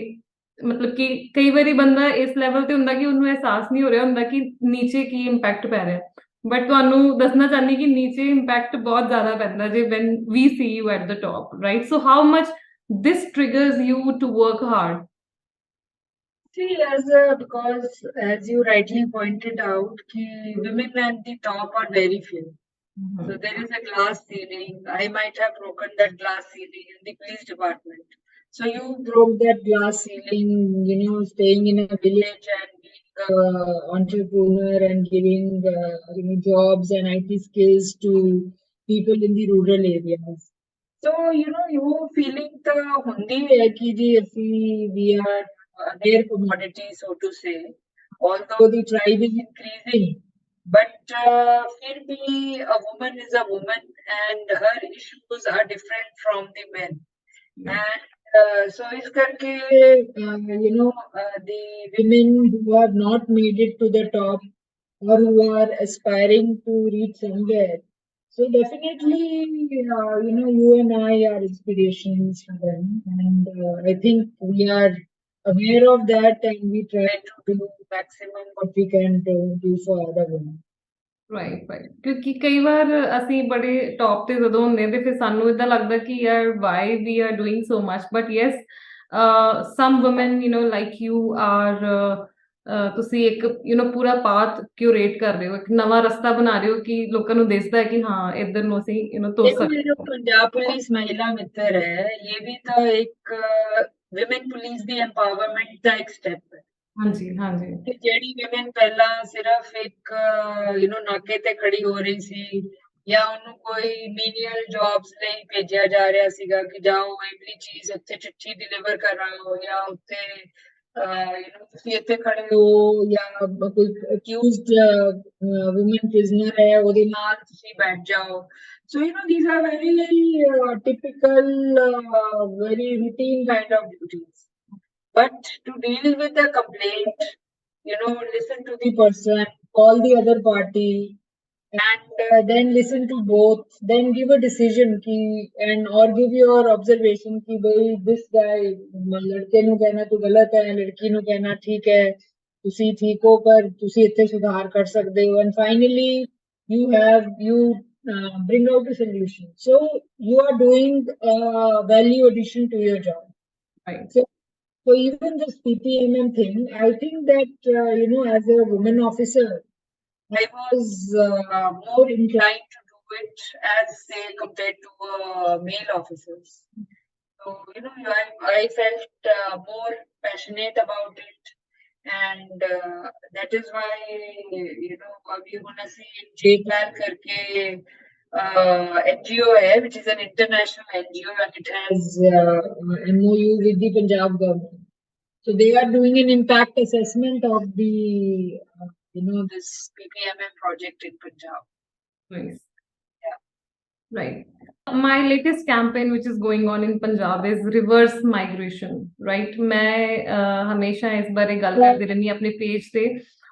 मतलब कि कई बारी बंदा इस लेवल ਤੇ ਹੁੰਦਾ ਕਿ ਉਹਨੂੰ ਅਹਿਸਾਸ ਨਹੀਂ ਹੋ ਰਿਹਾ ਹੁੰਦਾ ਕਿ ਨੀਚੇ ਕੀ ਇੰਪੈਕਟ ਪੈ ਰਿਹਾ, ਬਟ ਤੁਹਾਨੂੰ ਦੱਸਣਾ ਚਾਹੁੰਦੀ ਕਿ ਨੀਚੇ ਇੰਪੈਕਟ ਬਹੁਤ ਜ਼ਿਆਦਾ ਪੈਂਦਾ ਜੇ when we see you at the top, right? So how much this triggers you to work hard? See, because as you rightly pointed out, women at the top are very few. So there is a glass ceiling. I might have broken that glass ceiling in the police department. So you broke that glass ceiling, staying in a village and being entrepreneur and giving jobs and IT skills to people in the rural areas. So you feeling the hundi hai ki ji we are their commodity, so to say. Although the tribe is increasing, but फिर भी a woman is a woman and her issues are different from the men. And so is karke, the women who have not made it to the top or who are aspiring to reach somewhere. So definitely, you and I are inspirations for them, and I think we are aware of that, and we try to do maximum what we can do for other women. Right right, ਕਿਉਂਕਿ ਕਈ ਵਾਰ ਅਸੀਂ ਬੜੇ top ਤੇ ਜਦੋਂ ਹੁੰਦੇ ਤੇ ਫਿਰ ਸਾਨੂੰ ਇਦਾਂ ਲੱਗਦਾ ਕਿ ਯਾਰ why we are doing so much, but yes some woman like you are ਤੁਸੀਂ ਇੱਕ ਪੂਰਾ ਪਾਥ ਕਿਊਰੇਟ ਕਰ ਰਹੇ ਹੋ, ਇੱਕ ਨਵਾਂ ਰਸਤਾ ਬਣਾ ਰਹੇ ਹੋ ਕਿ ਲੋਕਾਂ ਨੂੰ ਦਿਸਦਾ ਹੈ ਕਿ ਹਾਂ ਇੱਧਰ ਨੂੰ ਅਸੀਂ ਤੁਰ ਸਕਦੇ ਹਾਂ। जो पंजाब पुलिस महिला मित्र है, ये भी तो एक विमेन पुलिस दी एम्पावरमेंट का एक स्टेप है। ਹਾਂਜੀ ਹਾਂਜੀ, ਜਿਹੜੀ ਵਿਮਨ ਪਹਿਲਾਂ ਸਿਰਫ ਇੱਕ ਨਾਕੇ ਤੇ ਖੜੀ ਹੋ ਰਹੀ ਸੀ ਜਾਂ ਉਹਨੂੰ ਕੋਈ ਮੀਨੀਅਲ ਜੌਬਸ ਲਈ ਭੇਜਿਆ ਜਾ ਰਿਹਾ ਸੀਗਾ ਕਿ ਜਾਓ ਐਵਰੀ ਚੀਜ਼ ਉੱਥੇ ਚਿੱਠੀ ਡਿਲੀਵਰ ਕਰਾਓ ਜਾਂ ਉੱਥੇ ਤੁਸੀਂ ਇੱਥੇ ਖੜੇ ਹੋ ਜਾਂ ਕੋਈ ਅਕਿਊਜ਼ਡ ਵੂਮਨ ਪ੍ਰਿਜ਼ਨਰ ਹੈ ਉਹਦੇ ਨਾਲ ਤੁਸੀਂ ਬੈਠ ਜਾਓ। So these are very typical, very routine kind of duties. But to deal with the complaint, listen to the person, call the other party, and then listen to both, then give a decision or give your observation कि भाई this guy लड़के ਨੂੰ ਕਹਿਣਾ ਤੂੰ ਗਲਤ ਹੈ, ਲੜਕੀ ਨੂੰ ਕਹਿਣਾ ਠੀਕ ਹੈ, ਤੁਸੀਂ ਠੀਕ ਹੋ ਪਰ ਤੁਸੀਂ ਇੱਥੇ ਸੁਧਾਰ ਕਰ ਸਕਦੇ ਹੋ, and finally you bring out a solution. So you are doing a value addition to your job. right. So even this PPMM thing, I think that as a woman officer, I was more inclined to do it as say compared to male officers. So I felt more passionate about it, and that is why we gonna see JPAL karke NGO hai, which is an international NGO, and it has MOU with the Punjab government. So they are doing an impact assessment of the this PPMM project in Punjab. Nice. Yeah. Right. My latest campaign which is going on in Punjab is reverse migration, right? मैं हमेशा इस बारे गल करती रहनी अपने page पे।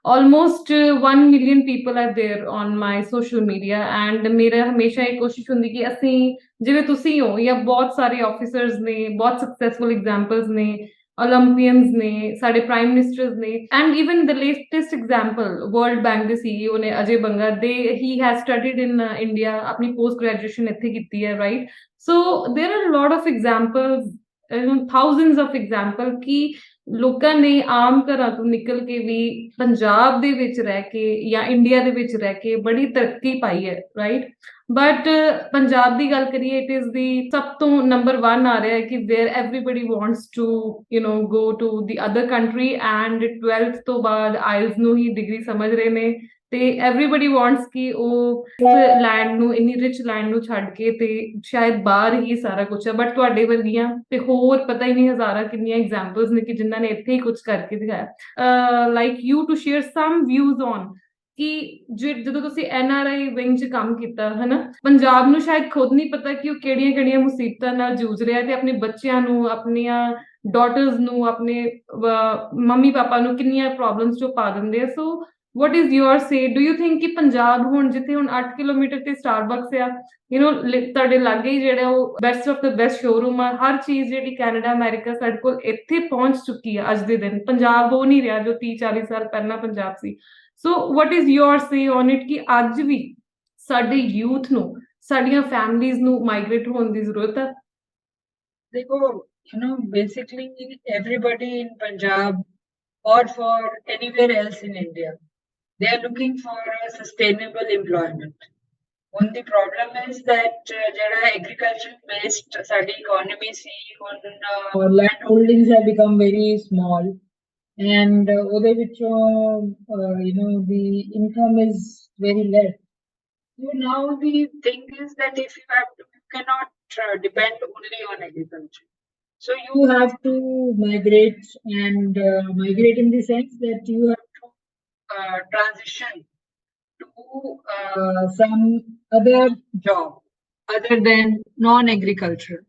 Almost 1 million people are there on my social media, and मेरा हमेशा एक कोशिश ਹੁੰਦੀ कि ਅਸੀਂ ਜਿਵੇਂ ਤੁਸੀਂ ਹੋ ਜਾਂ ਬਹੁਤ ਸਾਰੇ ਆਫੀਸਰਸ ਨੇ, ਬਹੁਤ ਸਕਸੈਸਫੁਲ ਐਗਜ਼ਾਮਪਲਸ ਨੇ, ओलंपियंस ने, साडे प्राइम मिनिस्टर्स ने, and even the latest example world bank के सीईओ ने Ajay Banga, they he has studied in India, अपनी पोस्ट ग्रेजुएशन इत्थे कीती है, right? So there are lot of examples, thousands of example कि ਲੋਕਾਂ ਨੇ ਆਮ ਘਰਾਂ ਤੋਂ ਨਿਕਲ ਕੇ ਵੀ ਪੰਜਾਬ ਦੇ ਵਿੱਚ ਰਹਿ ਕੇ ਜਾਂ ਇੰਡੀਆ ਦੇ ਵਿੱਚ ਰਹਿ ਕੇ ਬੜੀ ਤਰੱਕੀ ਪਾਈ ਹੈ, ਰਾਈਟ? ਬਟ ਪੰਜਾਬ ਦੀ ਗੱਲ ਕਰੀਏ, ਇਟ ਇਜ਼ ਦੀ ਸਭ ਤੋਂ ਨੰਬਰ 1 ਆ ਰਿਹਾ ਹੈ ਕਿ where everybody wants to go to the other country, and 12th ਤੋਂ ਬਾਅਦ ਆਇਲਸ ਨੂੰ ਹੀ ਡਿਗਰੀ ਸਮਝ ਰਹੇ ਨੇ, ਤੇ ਐਵਰੀਬਡੀ ਵਾਂਟਸ ਕਿ ਉਹ ਲੈਂਡ ਨੂੰ, ਇੰਨੀ ਰਿਚ ਲੈਂਡ ਨੂੰ ਛੱਡ ਕੇ ਤੇ ਸ਼ਾਇਦ ਬਾਹਰ ਹੀ ਸਾਰਾ ਕੁਝ ਹੈ। ਬਟ ਤੁਹਾਡੇ ਵਰਗੀਆਂ ਤੇ ਹੋਰ ਪਤਾ ਹੀ ਨਹੀਂ ਹਜ਼ਾਰਾਂ ਕਿੰਨੀਆਂ ਐਗਜ਼ਾਮਪਲਸ ਨੇ ਕਿ ਜਿਨ੍ਹਾਂ ਨੇ ਇੱਥੇ ਹੀ ਕੁਝ ਕਰਕੇ ਦਿਖਾਇਆ, like you to share some views on ਕਿ ਜਦੋਂ ਤੁਸੀਂ NRI ਵਿੰਗ 'ਚ ਕੰਮ ਕੀਤਾ ਹਨਾ, ਪੰਜਾਬ ਨੂੰ ਸ਼ਾਇਦ ਖੁਦ ਨਹੀਂ ਪਤਾ ਕਿ ਉਹ ਕਿਹੜੀਆਂ-ਕਿਹੜੀਆਂ ਮੁਸੀਬਤਾਂ ਨਾਲ ਜੂਝ ਰਿਹਾ, ਤੇ ਆਪਣੇ ਬੱਚਿਆਂ ਨੂੰ, ਆਪਣੀਆਂ ਡਾਟਰਸ ਨੂੰ ਆਪਣੇ ਮੰਮੀ ਪਾਪਾ ਨੂੰ ਕਿੰਨੀਆਂ ਪ੍ਰੋਬਲਮਸ ਜੋ ਪਾ ਦਿੰਦੇ ਆ। ਸੋ what is your say? Do you think ਕਿ ਪੰਜਾਬ ਹੁਣ ਜਿੱਥੇ ਹੁਣ 8 ਕਿਲੋਮੀਟਰ ਤੇ ਸਟਾਰਬਕਸ ਆ, ਤੁਹਾਡੇ ਲਾਗੇ ਹੀ ਜਿਹੜਾ ਉਹ best of the best showroom ਆ, ਹਰ ਚੀਜ਼ ਜਿਹੜੀ ਕੈਨੇਡਾ ਅਮਰੀਕਾ ਸਾਡੇ ਕੋਲ ਇੱਥੇ ਪਹੁੰਚ ਚੁੱਕੀ ਆ ਅੱਜ ਦੇ ਦਿਨ। ਪੰਜਾਬ ਉਹ ਨਹੀਂ ਰਿਹਾ ਜੋ 30-40 ਸਾਲ ਪਹਿਲਾਂ ਪੰਜਾਬ ਸੀ। ਸੋ what is your say on it ਕਿ ਅੱਜ ਵੀ ਸਾਡੇ ਯੂਥ ਨੂੰ, ਸਾਡੀਆਂ ਫੈਮਲੀਜ਼ ਨੂੰ ਮਾਈਗ੍ਰੇਟ ਹੋਣ ਦੀ ਜ਼ਰੂਰਤ ਹੈ? देखो, basically everybody in Punjab or for anywhere else in India, they are looking for a sustainable employment. One the problem is that jada agriculture based study economy see on land holdings have become very small, and ਉਹਦੇ ਵਿੱਚੋਂ the income is very less. So now the thing is that if you cannot depend only on agriculture. So you have to migrate, and migrate in the sense that you have to transition to some other job other than non-agriculture.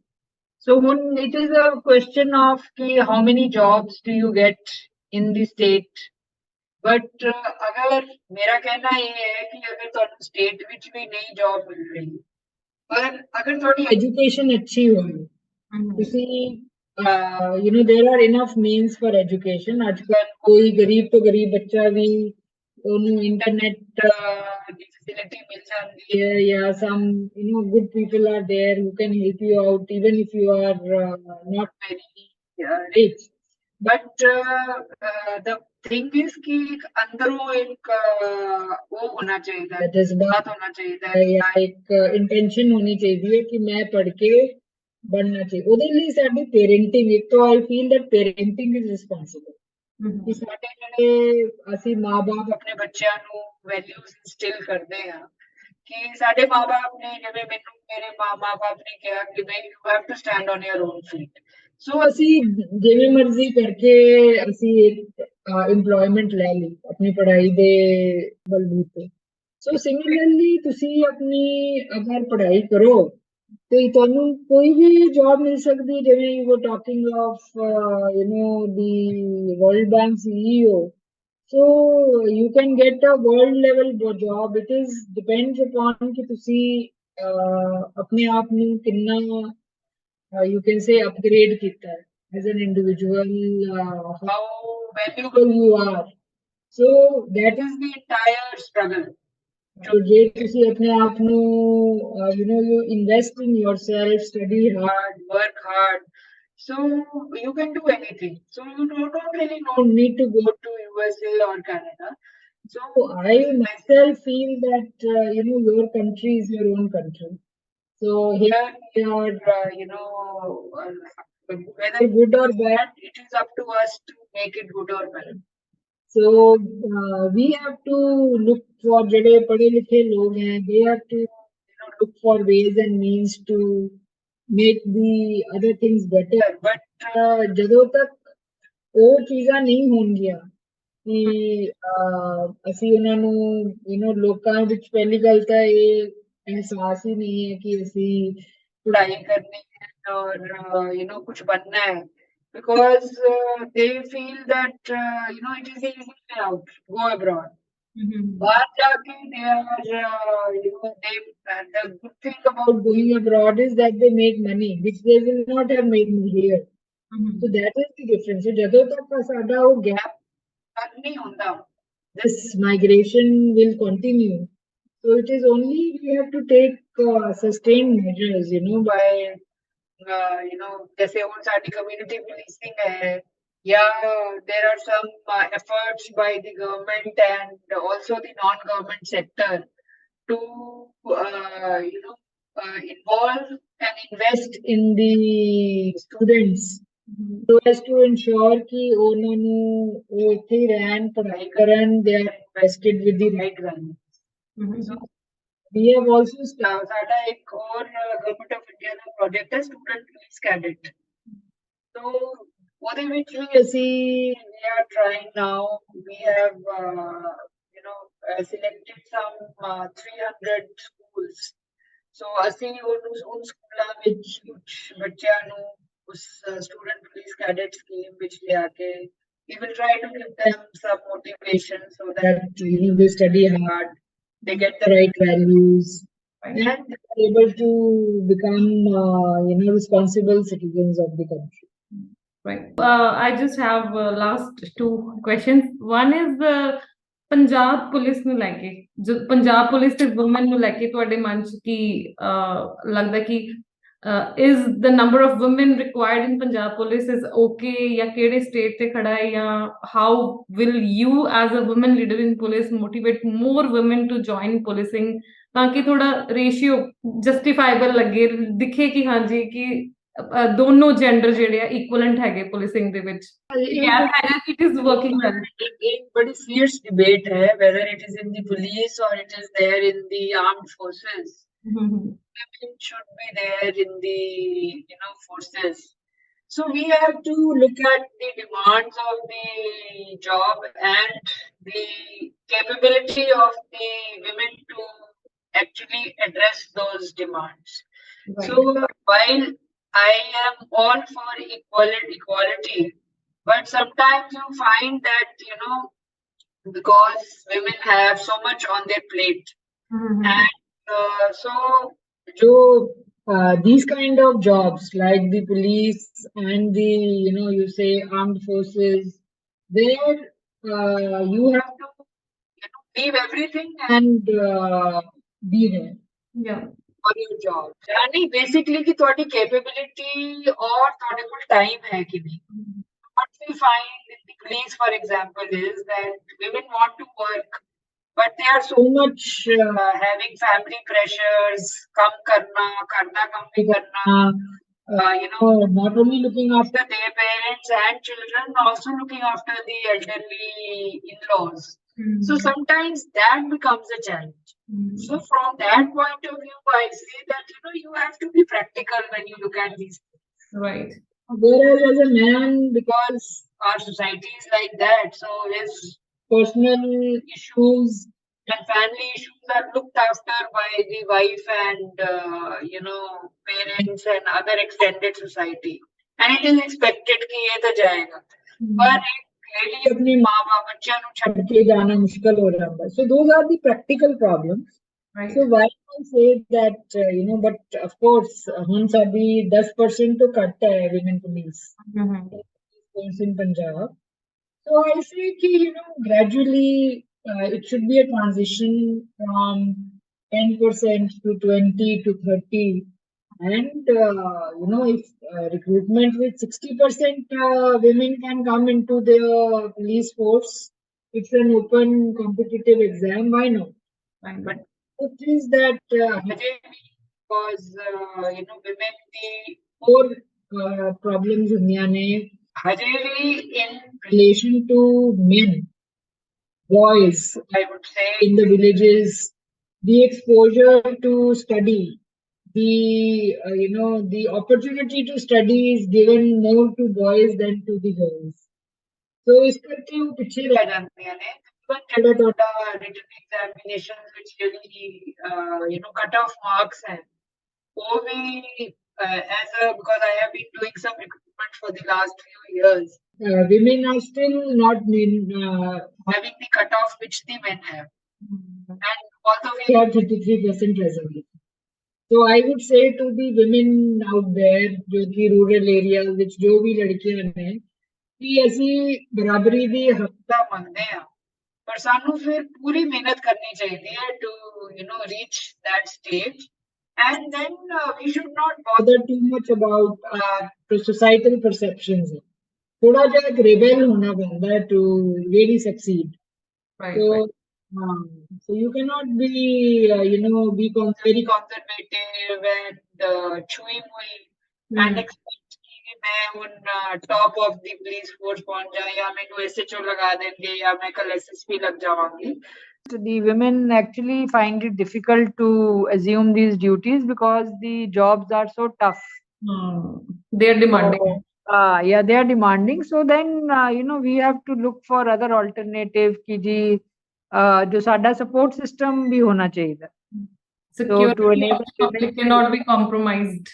So when it is a question of how many jobs do you get in the state. But अगर मेरा कहना ये है कि अगर ਤੁਹਾਨੂੰ state ਵਿੱਚ ਵੀ ਨਹੀਂ ਜੌਬ ਮਿਲ ਰਹੀ, ਪਰ ਅਗਰ ਤੁਹਾਡੀ ਐਜੂਕੇਸ਼ਨ ਅੱਛੀ ਹੋਵੇ, ਤੁਸੀਂ there are enough means for education. ਅੱਜ ਕੱਲ੍ਹ ਕੋਈ ਗਰੀਬ ਤੋਂ ਗਰੀਬ ਬੱਚਾ ਵੀ ਉਹਨੂੰ ਇੰਟਰਨੈਟ ਦੀ ਫੈਸਿਲਿਟੀ ਮਿਲ ਜਾਂਦੀ ਹੈ, ਜਾਂ some good people are there who can help you out even if you are not very rich. But the thing is कि अंदरों एक वो होना चाहिए, जज्बात होना चाहिए, या एक इंटेंशन होनी चाहिए कि मैं पढ़ के बनना चाहिए। ਉਹਦੇ ਲਈ ਸਾਡੀ ਪੇਰੈਂਟਿੰਗ, ਇੱਕ ਤਾਂ I feel that parenting is responsible ਕਿ ਸਾਡੇ ਜਿਹੜੇ ਅਸੀਂ ਮਾਂ-ਬਾਪ ਆਪਣੇ ਬੱਚਿਆਂ ਨੂੰ ਵੈਲਿਊਜ਼ ਇਨਸਟਿਲ ਕਰਦੇ ਆ, ਕਿ ਸਾਡੇ ਮਾਂ-ਬਾਪ ਨੇ, ਜਿਵੇਂ ਮੈਨੂੰ ਮੇਰੇ ਮਾਂ-ਬਾਪ ਨੇ ਕਿਹਾ ਕਿ ਬਈ you have to stand on your own feet. So ਅਸੀਂ ਜਿਵੇਂ ਮਰਜ਼ੀ ਕਰਕੇ ਅਸੀਂ ਇੱਕ ਇੰਪਲੋਇਮੈਂਟ ਲੈ ਲਈ ਆਪਣੀ ਪੜ੍ਹਾਈ ਦੇ ਬਲਬੂਤੇ। ਸੋ ਸਿਮਿਲਰਲੀ ਤੁਸੀਂ ਆਪਣੀ ਅਗਰ ਪੜ੍ਹਾਈ ਕਰੋ ਤੇ ਤੁਹਾਨੂੰ ਕੋਈ ਵੀ ਜੌਬ ਮਿਲ ਸਕਦੀ, ਜਿਵੇਂ you were talking of the world bank CEO. So you can get a world level job. It is depends upon कि ਤੁਸੀਂ अपने आप ਨੂੰ ਕਿੰਨਾ you can say upgrade ਕੀਤਾ as an individual, how valuable you are. So that is the entire struggle. So ਜੇ ਤੁਸੀਂ ਆਪਣੇ ਆਪ ਨੂੰ you invest in yourself, study hard, work hard, so you can do anything. So you don't really need to go to USA or Canada. So I myself feel that your country is your own country. So here we are, whether good or bad, it is up to us to make it good or bad. So we have to look for ਜਿਹੜੇ ਪੜ੍ਹੇ ਲਿਖੇ ਲੋਕ हैं, they have to look for ways and means to make the other things better. But ਜਦੋਂ ਤੱਕ ਉਹ ਚੀਜ਼ਾਂ ਨਹੀਂ ਹੋਣਗੀਆਂ ਕਿ ਅਸੀਂ ਉਹਨਾਂ ਨੂੰ ਲੋਕਾਂ ਵਿੱਚ ਪਹਿਲੀ ਗੱਲ ਤਾਂ ਇਹ ਅਹਿਸਾਸ ਹੀ ਨਹੀਂ ਹੈ ਕਿ ਅਸੀਂ ਪੜ੍ਹਾਈ ਕਰਨੀ ਹੈ ਔਰ ਕੁਝ ਬਣਨਾ ਹੈ, because they feel that it is easy way out, go abroad. बाहर जाके they are the good thing about going abroad is that they make money which they will not have made here. So that is the difference. So ਜਦੋਂ ਤੱਕ ਸਾਡਾ ਉਹ gap ਨਹੀਂ ਹੁੰਦਾ, this migration will continue. So it is only we have to take sustained measures, by जैसे उन सारी community policing है, yeah, there are some efforts by the government and also the non-government sector to involve and invest in the students, so as to ensure कि ਉਹਨਾਂ ਨੂੰ ਉਹ ਇੱਥੇ ਹੀ ਰਹਿਣ, ਪੜ੍ਹਾਈ ਕਰਨ, they are invested with the right values. So we have also ਸਾਡਾ ਇੱਕ ਹੋਰ government of India the project ਹੈ ਸਟੂਡੈਂਟ ਪੁਲਿਸ ਕੈਡਟ। So ਉਹਦੇ ਵਿੱਚ ਵੀ ਅਸੀਂ we are trying now, we have selected some 300 schools. So ਅਸੀਂ ਉਹਨੂੰ ਸਕੂਲਾਂ ਵਿੱਚ ਕੁਝ ਬੱਚਿਆਂ ਨੂੰ उस student police cadet scheme which ले आके we will try to give them some motivation so that they study hard, they get the right values, Right. and they are able to become responsible citizens of the country. Right. I just have last two questions. One is Punjab police ਨੂੰ ਲੈ ਕੇ ਜੋ Punjab police ਤੇ woman ਨੂੰ ਲੈ ਕੇ ਤੁਹਾਡੇ ਮਨ ਚ ਕੀ ਲੱਗਦਾ ਕਿ is the number of women required in Punjab police is okay ਜਾਂ ਕਿਹੜੇ state ਤੇ ਖੜਾ ਹੈ ਜਾਂ how will you as a woman leader in police motivate more women to join policing ਤਾਂ ਕਿ ਥੋੜਾ ਰੇਸ਼ੀਓ ਜਸਟੀਫਾਈਬਲ ਲੱਗੇ ਦਿਖੇ ਕਿ ਹਾਂਜੀ ਕਿ ਦੋਨੋਂ ਜੈਂਡਰ ਜਿਹੜੇ ਆ ਇਕੁਅਲੈਂਟ ਹੈਗੇ ਪੁਲਿਸਿੰਗ ਦੇ ਵਿੱਚ it is working well. एक बड़ी fierce debate है whether it is in the police or it is there in the armed forces. Women should be there in the forces. So we have to look at the demands of the job and the capability of the women to actually address those demands. Right. So while I am all for equality, but sometimes you find that because women have so much on their plate, and so these kind of jobs like the police and the you say armed forces, there you have to leave everything and be there. Yeah. For your job. यानी basically कि ਤੁਹਾਡੀ capability और ਤੁਹਾਡੇ ਕੋਲ time है कि नहीं. What we find in the police, for example, is that women want to work, but they are so much having family pressures, kam karna kam bhi karna, not only looking after their parents and children, also looking after the elderly in-laws. So sometimes that becomes a challenge. So from that point of view, I say that you have to be practical when you look at these things. Right. Whereas as a man, because our society is like that, so his personal issues and family issues are looked after by the wife and parents and other extended society, and it is expected कि ये तो जाएगा. पर एक अपनी माँ बाप बच्चा नु छड़ के जाना मुश्किल हो जाता है. So those are the practical problems. Right. So why I say that but of course हम सभी 10% तो करते हैं women police in Punjab. So I say कि gradually it should be a transition from 10% to 20 to 30. And if recruitment with 60% women can come into the police force, it's an open competitive exam. Why not? Right. But it is that because women the more problems in relation to men, boys, I would say in the villages, the exposure to study. The opportunity to study is given more to boys than to the girls. So इस करके वो पीछे रह जाते हैं ने. But written examinations which really cut off marks हैं. वो भी because I have been doing some recruitment for the last few years. Women are still not having the cutoff which the men have, and although we have 33% reservation. So I would say to the women out there, जो कि rural areas ਵਿੱਚ जो भी लड़कियां ने कि ਅਸੀਂ ਬਰਾਬਰੀ ਦੀ ਹੱਕ ਤਾਂ ਮੰਨਦੇ ਹਾਂ, ਪਰ ਸਾਨੂੰ ਫਿਰ ਪੂਰੀ ਮਿਹਨਤ ਕਰਨੀ ਚਾਹੀਦੀ ਹੈ to reach that stage, and then we should not bother too much about the societal perceptions. थोड़ा जिहा एक rebel होना पैंदा है to really succeed. Right. So you cannot be be very conservative and chewy and expect कि मैं उन top of the police force पहुंच जाए या मैं SHO लगा देंगे या मैं कल SSP लग जाऊंगी. The women actually find it difficult to assume these duties because the jobs are so tough. They are demanding. Yeah, they are demanding. So then we have to look for other alternative कि जी जो साडा support system भी होना चाहिए. Security cannot be compromised.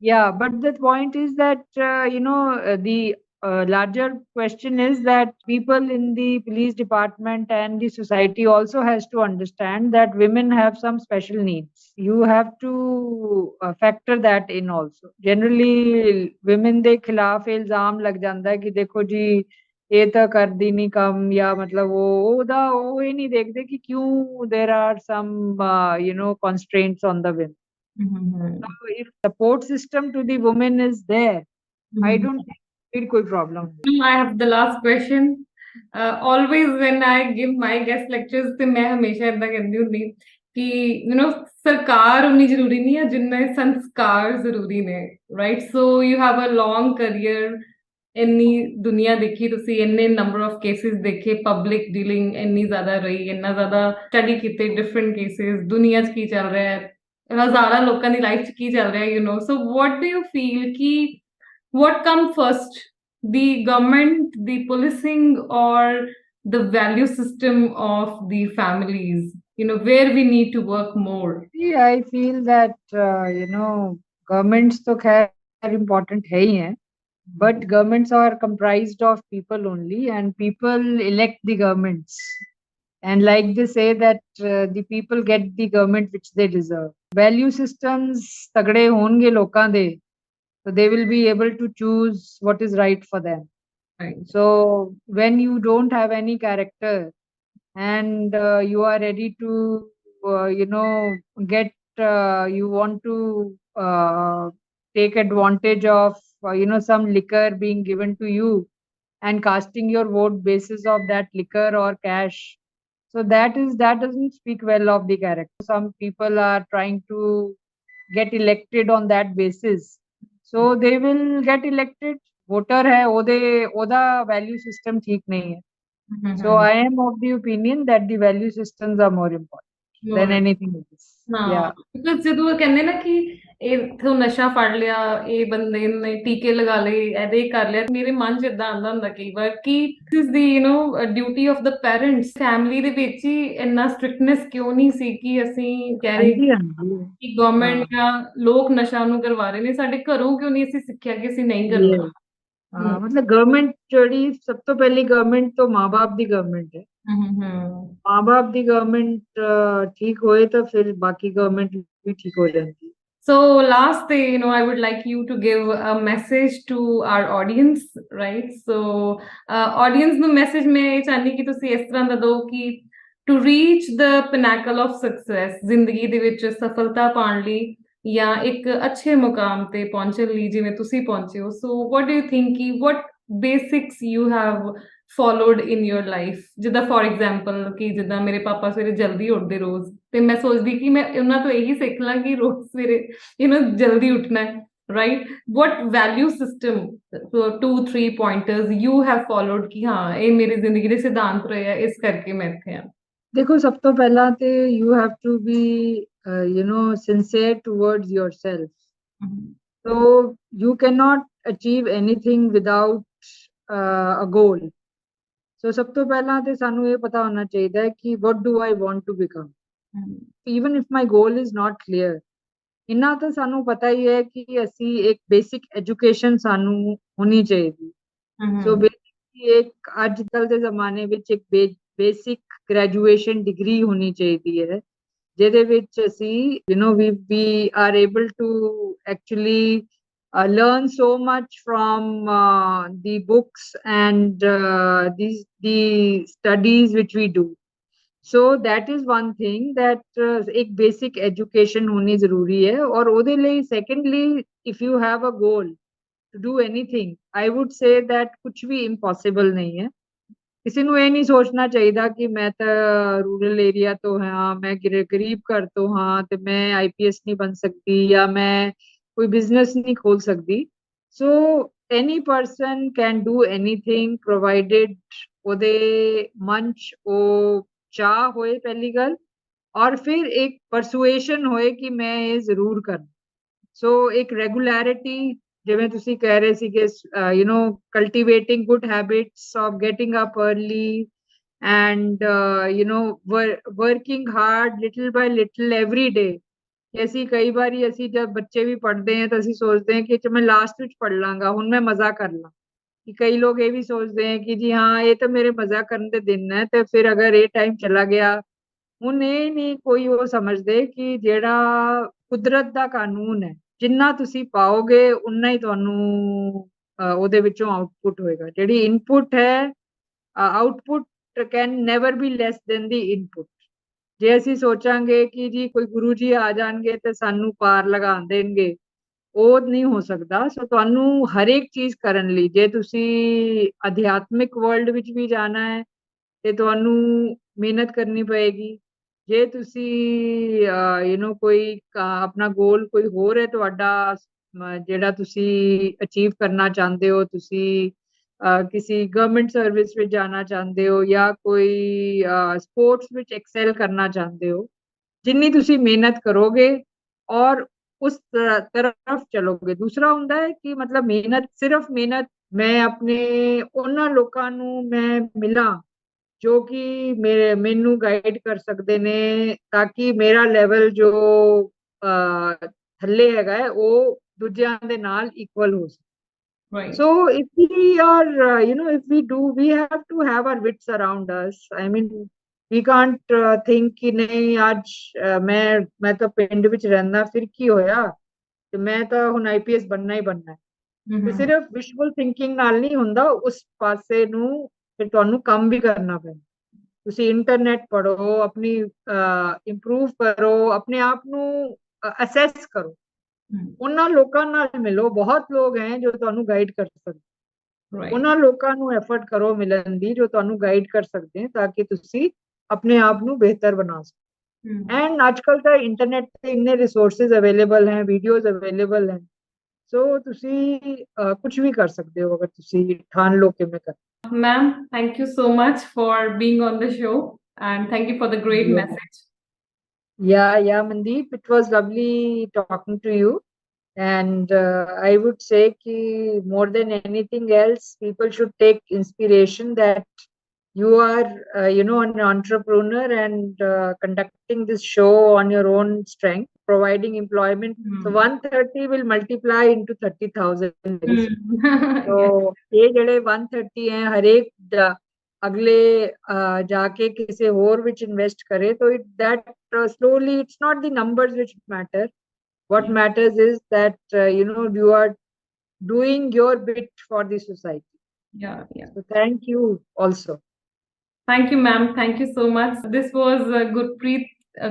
Yeah, but the point is that, the larger question is that people in the police department and the society also has to understand that women have some special needs. You have to factor that in also. Generally, women ਦੇ ਖਿਲਾਫ ਇਲਜ਼ਾਮ ਲੱਗ ਜਾਂਦਾ ਹੈ ਕਿ ਦੇਖੋ ਜੀ ਇਹ ਤਾਂ ਕਰਦੀ ਨਹੀਂ ਕੰਮ ਜਾਂ ਮਤਲਬ ਉਹਦਾ ਉਹ ਇਹ ਨਹੀਂ ਦੇਖਦੇ ਕਿ ਕਿਉਂ there are some constraints on the women. So if support system to the women is there, I don't think फिर कोई problem है. I have the last question. Always when I give my guest lectures ਤੇ ਮੈਂ ਹਮੇਸ਼ਾ ਏਦਾਂ ਕਹਿੰਦੀ ਹੁੰਦੀ ਕਿ ਸਰਕਾਰ ਉਨੀ ਜ਼ਰੂਰੀ ਨਹੀਂ ਹੈ ਜਿੰਨੇ ਸੰਸਕਾਰ ਜ਼ਰੂਰੀ ਨੇ right so you have a long career ਇੰਨੀ ਦੁਨੀਆ ਦੇਖੀ ਤੁਸੀਂ ਇੰਨੇ ਨੰਬਰ ਆਫ ਕੇਸਿਸ ਦੇਖੇ ਪਬਲਿਕ ਡੀਲਿੰਗ ਇੰਨੀ ਜ਼ਿਆਦਾ ਰਹੀ ਇੰਨਾ ਜ਼ਿਆਦਾ ਸਟੱਡੀ ਕੀਤੇ ਡਿਫਰੈਂਟ ਕੇਸਿਸ ਦੁਨੀਆ 'ਚ ਕੀ ਚੱਲ ਰਿਹਾ ਹੈ ਹਜ਼ਾਰਾਂ ਲੋਕਾਂ ਦੀ ਲਾਈਫ 'ਚ ਕੀ ਚੱਲ ਰਿਹਾ ਸੋ ਵਾਟ ਡੂ ਯੂ ਫੀਲ ਕਿ what comes first, the government, the policing, or the value system of the families? Where we need to work more. See, I feel that governments तो खैर important है ही हैं, but governments are comprised of people only, and people elect the governments. And like they say that the people get the government which they deserve. Value systems तगड़े होंगे लोकां दे, so they will be able to choose what is right for them. Right. So when you don't have any character and you are ready to get you want to take advantage of some liquor being given to you and casting your vote basis of that liquor or cash, so that doesn't speak well of the character. Some people are trying to get elected on that basis, so they will get elected. Voter है ओदे ओदा value system ठीक नहीं है. So I am of the opinion that the value systems are more important than anything else. Yeah. Because ਜਦੋਂ ਉਹ ਕਹਿੰਦੇ ਨਾ ਕਿ ਇਥੋਂ ਨਸ਼ਾ ਫੜ ਲਿਆ ਇਹ ਬੰਦੇ ਨੇ ਟੀਕੇ ਲਗਾ ਲਏ ਇਹਦੇ ਕਰ ਲਿਆ ਮੇਰੇ ਮਨ 'ਚ ਇਦਾਂ ਆਉਂਦਾ ਹੁੰਦਾ ਕਈ ਵਾਰ ਕਿ this is the duty of the parents family ਦੇ ਵਿੱਚ ਹੀ ਇੰਨਾ ਸਟ੍ਰਿਕਟਨੈਸ ਕਿਉਂ ਨਹੀਂ ਸੀ ਕਿ ਅਸੀਂ ਕਹਿ ਰਹੇ ਕਿ ਗਵਰਨਮੈਂਟ ਜਾਂ ਲੋਕ ਨਸ਼ਾ ਨੂੰ ਕਰਵਾ ਰਹੇ ਨੇ ਸਾਡੇ ਘਰੋਂ ਕਿਉਂ ਨਹੀਂ ਅਸੀਂ ਸਿੱਖਿਆ ਕਿ ਅਸੀਂ ਨਹੀਂ ਕਰਨਾ मतलब गवर्नमेंट ਜਿਹੜੀ ਸਭ ਤੋਂ ਪਹਿਲੀ ਗਵਰਨमेंट तो ਮਾਂ-ਬਾਪ ਦੀ ਗਵਰਨमेंट ਹੈ ਮਾਂ-ਬਾਪ ਦੀ ਗਵਰਨमेंट ਠੀਕ ਹੋਏ ਤਾਂ ਫਿਰ ਬਾਕੀ ਗਵਰਨमेंट ਵੀ ਠੀਕ ਹੋ ਜਾਂਦੀ ਹੈ. So last thing, I would like you to give a message to our audience, right? So audience ਨੂੰ message ਮੈਂ ਇਹ ਚਾਹਨੀ ਕਿ ਤੁਸੀਂ ਇਸ ਤਰ੍ਹਾਂ ਦਾ ਦਿਓ ਕਿ to reach the pinnacle of success ਜ਼ਿੰਦਗੀ ਦੇ ਵਿੱਚ ਸਫਲਤਾ ਪਾਉਣ ਲਈ ਜਾਂ ਇੱਕ ਅੱਛੇ ਮੁਕਾਮ ਤੇ ਪਹੁੰਚਣ ਲਈ ਜਿਵੇਂ ਤੁਸੀਂ ਪਹੁੰਚੇ ਹੋ ਸੋ what do you think ਕਿ what basics you have followed in your life ਜਿੱਦਾਂ for example ਕਿ ਜਿੱਦਾਂ ਮੇਰੇ ਪਾਪਾ ਸਵੇਰੇ ਜਲਦੀ ਉੱਠਦੇ ਰੋਜ਼ ਤੇ ਮੈਂ ਸੋਚਦੀ ਕਿ ਮੈਂ ਉਹਨਾਂ ਤੋਂ ਇਹੀ ਸਿੱਖ ਲਾਂ ਕਿ ਰੋਜ਼ ਸਵੇਰੇ ਜਲਦੀ ਉੱਠਣਾ ਹੈ right what value system so 2-3 pointers you have followed ਕਿ ਹਾਂ ਇਹ ਮੇਰੀ ਜ਼ਿੰਦਗੀ ਦੇ ਸਿਧਾਂਤ ਰਹੇ ਆ ਇਸ ਕਰਕੇ ਮੈਂ ਇੱਥੇ ਆ ਦੇਖੋ ਸਭ ਤੋਂ ਪਹਿਲਾਂ ਤੇ you have to be sincere towards yourself. So you cannot achieve anything without a goal. So ਸਭ ਤੋਂ ਪਹਿਲਾਂ ਤੇ ਸਾਨੂੰ ਇਹ ਪਤਾ ਹੋਣਾ ਚਾਹੀਦਾ ਹੈ ਕਿ what do I want to become. Even if my goal is not clear, ਇੰਨਾ ਤਾਂ ਸਾਨੂੰ ਪਤਾ ਹੀ ਹੈ ਕਿ ਅਸੀਂ ਇੱਕ ਬੇਸਿਕ ਐਜੂਕੇਸ਼ਨ ਸਾਨੂੰ ਹੋਣੀ ਚਾਹੀਦੀ. ਸੋ ਬੇਸਿਕਲੀ ਇੱਕ ਅੱਜ ਕੱਲ ਦੇ ਜ਼ਮਾਨੇ ਵਿੱਚ ਇੱਕ ਬੇਸਿਕ ਗ੍ਰੈਜੂਏਸ਼ਨ ਡਿਗਰੀ ਹੋਣੀ ਚਾਹੀਦੀ ਹੈ ਜਿਹਦੇ ਵਿੱਚ ਅਸੀਂ we are able to actually learn so much from the books and the studies which we do. So that is one thing that एक basic education होनी जरूरी है और ਉਹਦੇ ਲਈ secondly if you have a goal to do anything I would say that कुछ भी impossible नहीं है. ਕਿਸੇ ਨੂੰ ਇਹ ਨਹੀਂ ਸੋਚਣਾ ਚਾਹੀਦਾ ਕਿ ਮੈਂ ਤਾਂ ਰੂਰਲ ਏਰੀਆ ਤੋਂ ਹਾਂ ਮੈਂ ਗਰੀਬ ਘਰ ਤੋਂ ਹਾਂ ਤੇ ਮੈਂ IPS ਨਹੀਂ ਬਣ ਸਕਦੀ ਜਾਂ ਮੈਂ ਕੋਈ ਬਿਜ਼ਨਸ ਨਹੀਂ ਖੋਲ ਸਕਦੀ. ਸੋ any person can do anything provided ਉਹਦੇ ਮਨ 'ਚ ਉਹ ਚਾਹ ਹੋਏ ਪਹਿਲੀ ਗੱਲ ਔਰ ਫਿਰ ਇੱਕ ਪਰਸੂਏਸ਼ਨ ਹੋਏ ਕਿ ਮੈਂ ਇਹ ਜ਼ਰੂਰ ਕਰਨਾ. ਸੋ ਇੱਕ ਰੈਗੂਲੈਰਿਟੀ ਜਿਵੇਂ ਤੁਸੀਂ ਕਹਿ ਰਹੇ ਸੀਗੇ cultivating good habits of getting up early and working hard little by little every day ਕਿ ਅਸੀਂ ਕਈ ਵਾਰੀ ਅਸੀਂ ਜਦ ਬੱਚੇ ਵੀ ਪੜ੍ਹਦੇ ਹਾਂ ਤਾਂ ਅਸੀਂ ਸੋਚਦੇ ਹਾਂ ਕਿ ਮੈਂ ਲਾਸਟ ਵਿੱਚ ਪੜ੍ਹ ਲਾਂਗਾ, ਹੁਣ ਮੈਂ ਮਜ਼ਾ ਕਰ ਲਾਂ। ਕਿ ਕਈ ਲੋਕ ਇਹ ਵੀ ਸੋਚਦੇ ਹੈ ਕਿ ਜੀ ਹਾਂ ਇਹ ਤਾਂ ਮੇਰੇ ਮਜ਼ਾ ਕਰਨ ਦੇ ਦਿਨ ਹੈ, ਤੇ ਫਿਰ ਅਗਰ ਇਹ ਟਾਈਮ ਚਲਾ ਗਿਆ, ਹੁਣ ਇਹ ਨਹੀਂ ਕੋਈ ਉਹ ਸਮਝਦੇ ਕਿ ਜਿਹੜਾ ਕੁਦਰਤ ਦਾ ਕਾਨੂੰਨ ਹੈ, ਜਿੰਨਾ ਤੁਸੀਂ ਪਾਓਗੇ ਉਨਾ ਹੀ ਤੁਹਾਨੂੰ ਉਹਦੇ ਵਿੱਚੋਂ ਆਊਟਪੁੱਟ ਹੋਏਗਾ। ਜਿਹੜੀ ਇਨਪੁੱਟ ਹੈ, output can never B less than the input. ਜੇ ਅਸੀਂ ਸੋਚਾਂਗੇ ਕਿ ਜੀ ਕੋਈ ਗੁਰੂ ਜੀ ਆ ਜਾਣਗੇ ਤੇ ਸਾਨੂੰ ਪਾਰ ਲਗਾ ਦੇਣਗੇ, ਉਹ ਨਹੀਂ ਹੋ ਸਕਦਾ। ਸੋ ਤੁਹਾਨੂੰ ਹਰੇਕ ਚੀਜ਼ ਕਰਨ ਲਈ, ਜੇ ਤੁਸੀਂ ਅਧਿਆਤਮਿਕ ਵਰਲਡ ਵਿੱਚ ਵੀ ਜਾਣਾ ਹੈ ਤੇ ਤੁਹਾਨੂੰ ਮਿਹਨਤ ਕਰਨੀ ਪਏਗੀ। ਜੇ ਤੁਸੀਂ ਕੋਈ ਆਪਣਾ ਗੋਲ ਕੋਈ ਹੋਰ ਹੈ ਤੁਹਾਡਾ, ਜਿਹੜਾ ਤੁਸੀਂ ਅਚੀਵ ਕਰਨਾ ਚਾਹੁੰਦੇ ਹੋ, ਤੁਸੀਂ ਕਿਸੇ ਗਵਰਨਮੈਂਟ ਸਰਵਿਸ ਵਿੱਚ ਜਾਣਾ ਚਾਹੁੰਦੇ ਹੋ ਜਾਂ ਕੋਈ ਸਪੋਰਟਸ ਵਿੱਚ ਐਕਸੈਲ ਕਰਨਾ ਚਾਹੁੰਦੇ ਹੋ, ਜਿੰਨੀ ਤੁਸੀਂ ਮਿਹਨਤ ਕਰੋਗੇ ਔਰ ਉਸ ਤਰਫ ਚਲੋਗੇ। ਦੂਸਰਾ ਹੁੰਦਾ ਹੈ ਕਿ ਮਤਲਬ ਮਿਹਨਤ, ਸਿਰਫ ਮਿਹਨਤ, ਮੈਂ ਆਪਣੇ ਉਹਨਾਂ ਲੋਕਾਂ ਨੂੰ ਮੈਂ ਮਿਲਾਂ ਜੋ ਕਿ ਮੈਨੂੰ ਗਾਈਡ ਕਰ ਸਕਦੇ ਨੇ, ਤਾਂ ਕਿ ਮੇਰਾ ਲੈਵਲ ਜੋ ਥੱਲੇ ਹੈਗਾ ਹੈ ਉਹ ਦੂਜਿਆਂ ਦੇ ਨਾਲ ਇਕੁਅਲ ਹੋ ਸਕੇ। Right. So if we are, if we have to have our wits around us. I mean, we can't think ਕਿ ਨਹੀਂ ਅੱਜ ਮੈਂ ਤਾਂ ਪਿੰਡ ਵਿੱਚ ਰਹਿੰਦਾ, ਫਿਰ ਕੀ ਹੋਇਆ, ਤੇ ਮੈਂ ਤਾਂ ਹੁਣ ਆਈਪੀਐਸ ਬਣਨਾ ਹੀ ਬਣਨਾ ਹੈ। ਤੇ ਸਿਰਫ ਵਿਸ਼ੂਅਲ ਥਿੰਕਿੰਗ ਨਾਲ ਨਹੀਂ ਹੁੰਦਾ, ਉਸ ਪਾਸੇ ਨੂੰ ਫਿਰ ਤੁਹਾਨੂੰ ਕੰਮ ਵੀ ਕਰਨਾ ਪੈਂਦਾ। ਤੁਸੀਂ ਇੰਟਰਨੈਟ ਪੜ੍ਹੋ, ਆਪਣੀ ਇੰਪਰੂਵ ਕਰੋ, ਆਪਣੇ ਆਪ ਨੂੰ ਅਸੈਸ ਕਰੋ, ਉਹਨਾਂ ਲੋਕਾਂ ਨਾਲ ਮਿਲੋ। ਬਹੁਤ ਲੋਕ ਹੈ ਜੋ ਤੁਹਾਨੂੰ ਗਾਈਡ ਕਰ ਸਕਦੇ, ਉਹਨਾਂ ਲੋਕਾਂ ਨੂੰ ਐਫਰਟ ਕਰੋ ਮਿਲਣ ਦੀ ਜੋ ਤੁਹਾਨੂੰ ਗਾਈਡ ਕਰ ਸਕਦੇ ਹੈ, ਤਾਂ ਕਿ ਤੁਸੀਂ ਆਪਣੇ ਆਪ ਨੂੰ ਬਿਹਤਰ ਬਣਾ ਸਕੋ। ਐਂਡ ਅੱਜ ਕੱਲ ਤਾਂ ਇੰਟਰਨੈਟ ਤੇ ਇੰਨੇ ਰਿਸੋਰਸਿਸ ਅਵੇਲੇਬਲ ਹੈ, ਵੀਡੀਓਜ਼ ਅਵੇਲੇਬਲ ਹੈ, ਸੋ ਤੁਸੀਂ ਕੁਝ ਵੀ ਕਰ ਸਕਦੇ ਹੋ ਅਗਰ ਤੁਸੀਂ ਠਾਣ ਲਓ ਕਿ ਮੈਂ ਕਰਨਾ। Ma'am, thank you so much for being on the show and thank you for the great message. Yeah, Mandeep, it was lovely talking to you. And I would say ki more than anything else, people should take inspiration that you are, an entrepreneur and conducting this show on your own strength, providing employment. So 130 will multiply into 30,000. So ये ਜਿਹੜੇ 130 हैं, हर एक अगले जाके किसी और which invest करे, तो that slowly, it's not the numbers which matter. What matters is that you are doing your bit for the society. Yeah. So thank you also. Thank you, ma'am. Thank you so much. This was Gurpreet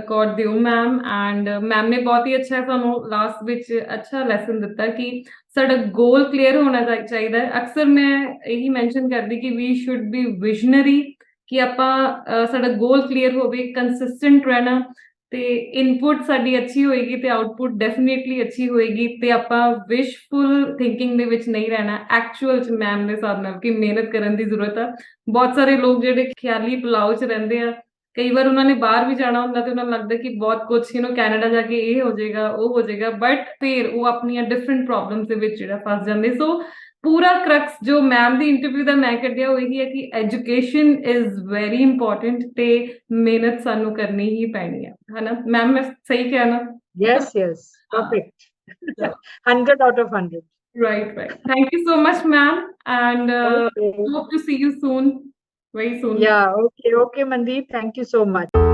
Kaur Tangra, ma'am, and ma'am ने बहुत ही अच्छा ਸਾਨੂੰ last ਵਿੱਚ ਅੱਛਾ lesson ਦਿੱਤਾ ਕਿ ਸਾਡਾ ਗੋਲ clear ਹੋਣਾ ਚਾਹੀਦਾ ਹੈ। ਅਕਸਰ ਮੈਂ ਇਹੀ ਮੈਂਸ਼ਨ ਕਰਦੀ ਕਿ ਵੀ ਸ਼ੁੱਡ ਬੀ ਵਿਜ਼ਨਰੀ, ਕਿ ਆਪਾਂ ਸਾਡਾ ਗੋਲ ਕਲੀਅਰ ਹੋਵੇ, ਕੰਸਿਸਟੈਂਟ ਰਹਿਣਾ, ਤੇ ਇਨਪੁਟ ਸਾਡੀ ਅੱਛੀ ਹੋਏਗੀ ਤੇ ਆਊਟਪੁੱਟ ਡੈਫੀਨੇਟਲੀ ਅੱਛੀ ਹੋਏਗੀ, ਤੇ ਆਪਾਂ ਵਿਸ਼ਫੁਲ ਥਿੰਕਿੰਗ ਦੇ ਵਿੱਚ ਨਹੀਂ ਰਹਿਣਾ। ਐਕਚੁਅਲ ਚ ਮੈਮ ਦੇ ਹਿਸਾਬ ਨਾਲ ਕਿ ਮਿਹਨਤ ਕਰਨ ਦੀ ਜ਼ਰੂਰਤ ਆ। ਬਹੁਤ ਸਾਰੇ ਲੋਕ ਜਿਹੜੇ ਖਿਆਲੀ ਪਲਾਓ ਚ ਰਹਿੰਦੇ ਆ, ਕਈ ਵਾਰ ਉਹਨਾਂ ਨੇ ਬਾਹਰ ਵੀ ਜਾਣਾ ਹੁੰਦਾ ਤੇ ਉਹਨਾਂ ਨੂੰ ਲੱਗਦਾ ਕਿ ਬਹੁਤ ਕੁਛ ਕੈਨੇਡਾ ਜਾ ਕੇ ਇਹ ਹੋ ਜਾਏਗਾ, ਉਹ ਹੋ ਜਾਏਗਾ, ਬਟ ਫਿਰ ਉਹ ਆਪਣੀਆਂ ਡਿਫਰੈਂਟ ਪ੍ਰੋਬਲਮਸ ਦੇ ਵਿੱਚ ਜਿਹੜਾ ਫਸ ਜਾਂਦੇ। ਸੋ ਪੂਰਾ ਕਰਕਸ ਜੋ ਮੈਮ ਦੀ ਇੰਟਰਵਿਊ ਦਾ ਮੈਂ ਕੱਢਿਆ ਉਹ ਇਹੀ ਹੈ ਕਿ ਐਜੂਕੇਸ਼ਨ ਇਜ਼ ਵੈਰੀ ਇੰਪੋਰਟੈਂਟ ਤੇ ਮਿਹਨਤ ਸਾਨੂੰ ਕਰਨੀ ਹੀ ਪੈਣੀ ਹੈ, ਹਨਾ ਮੈਮ? ਮੈਂ ਸਹੀ ਕਿਹਾ ਨਾ? Yes, perfect. 100 out of 100. Right. Thank you so much, ma'am, and Okay. hope to see you soon, very soon. Yeah, okay, Mandeep. Thank you so much.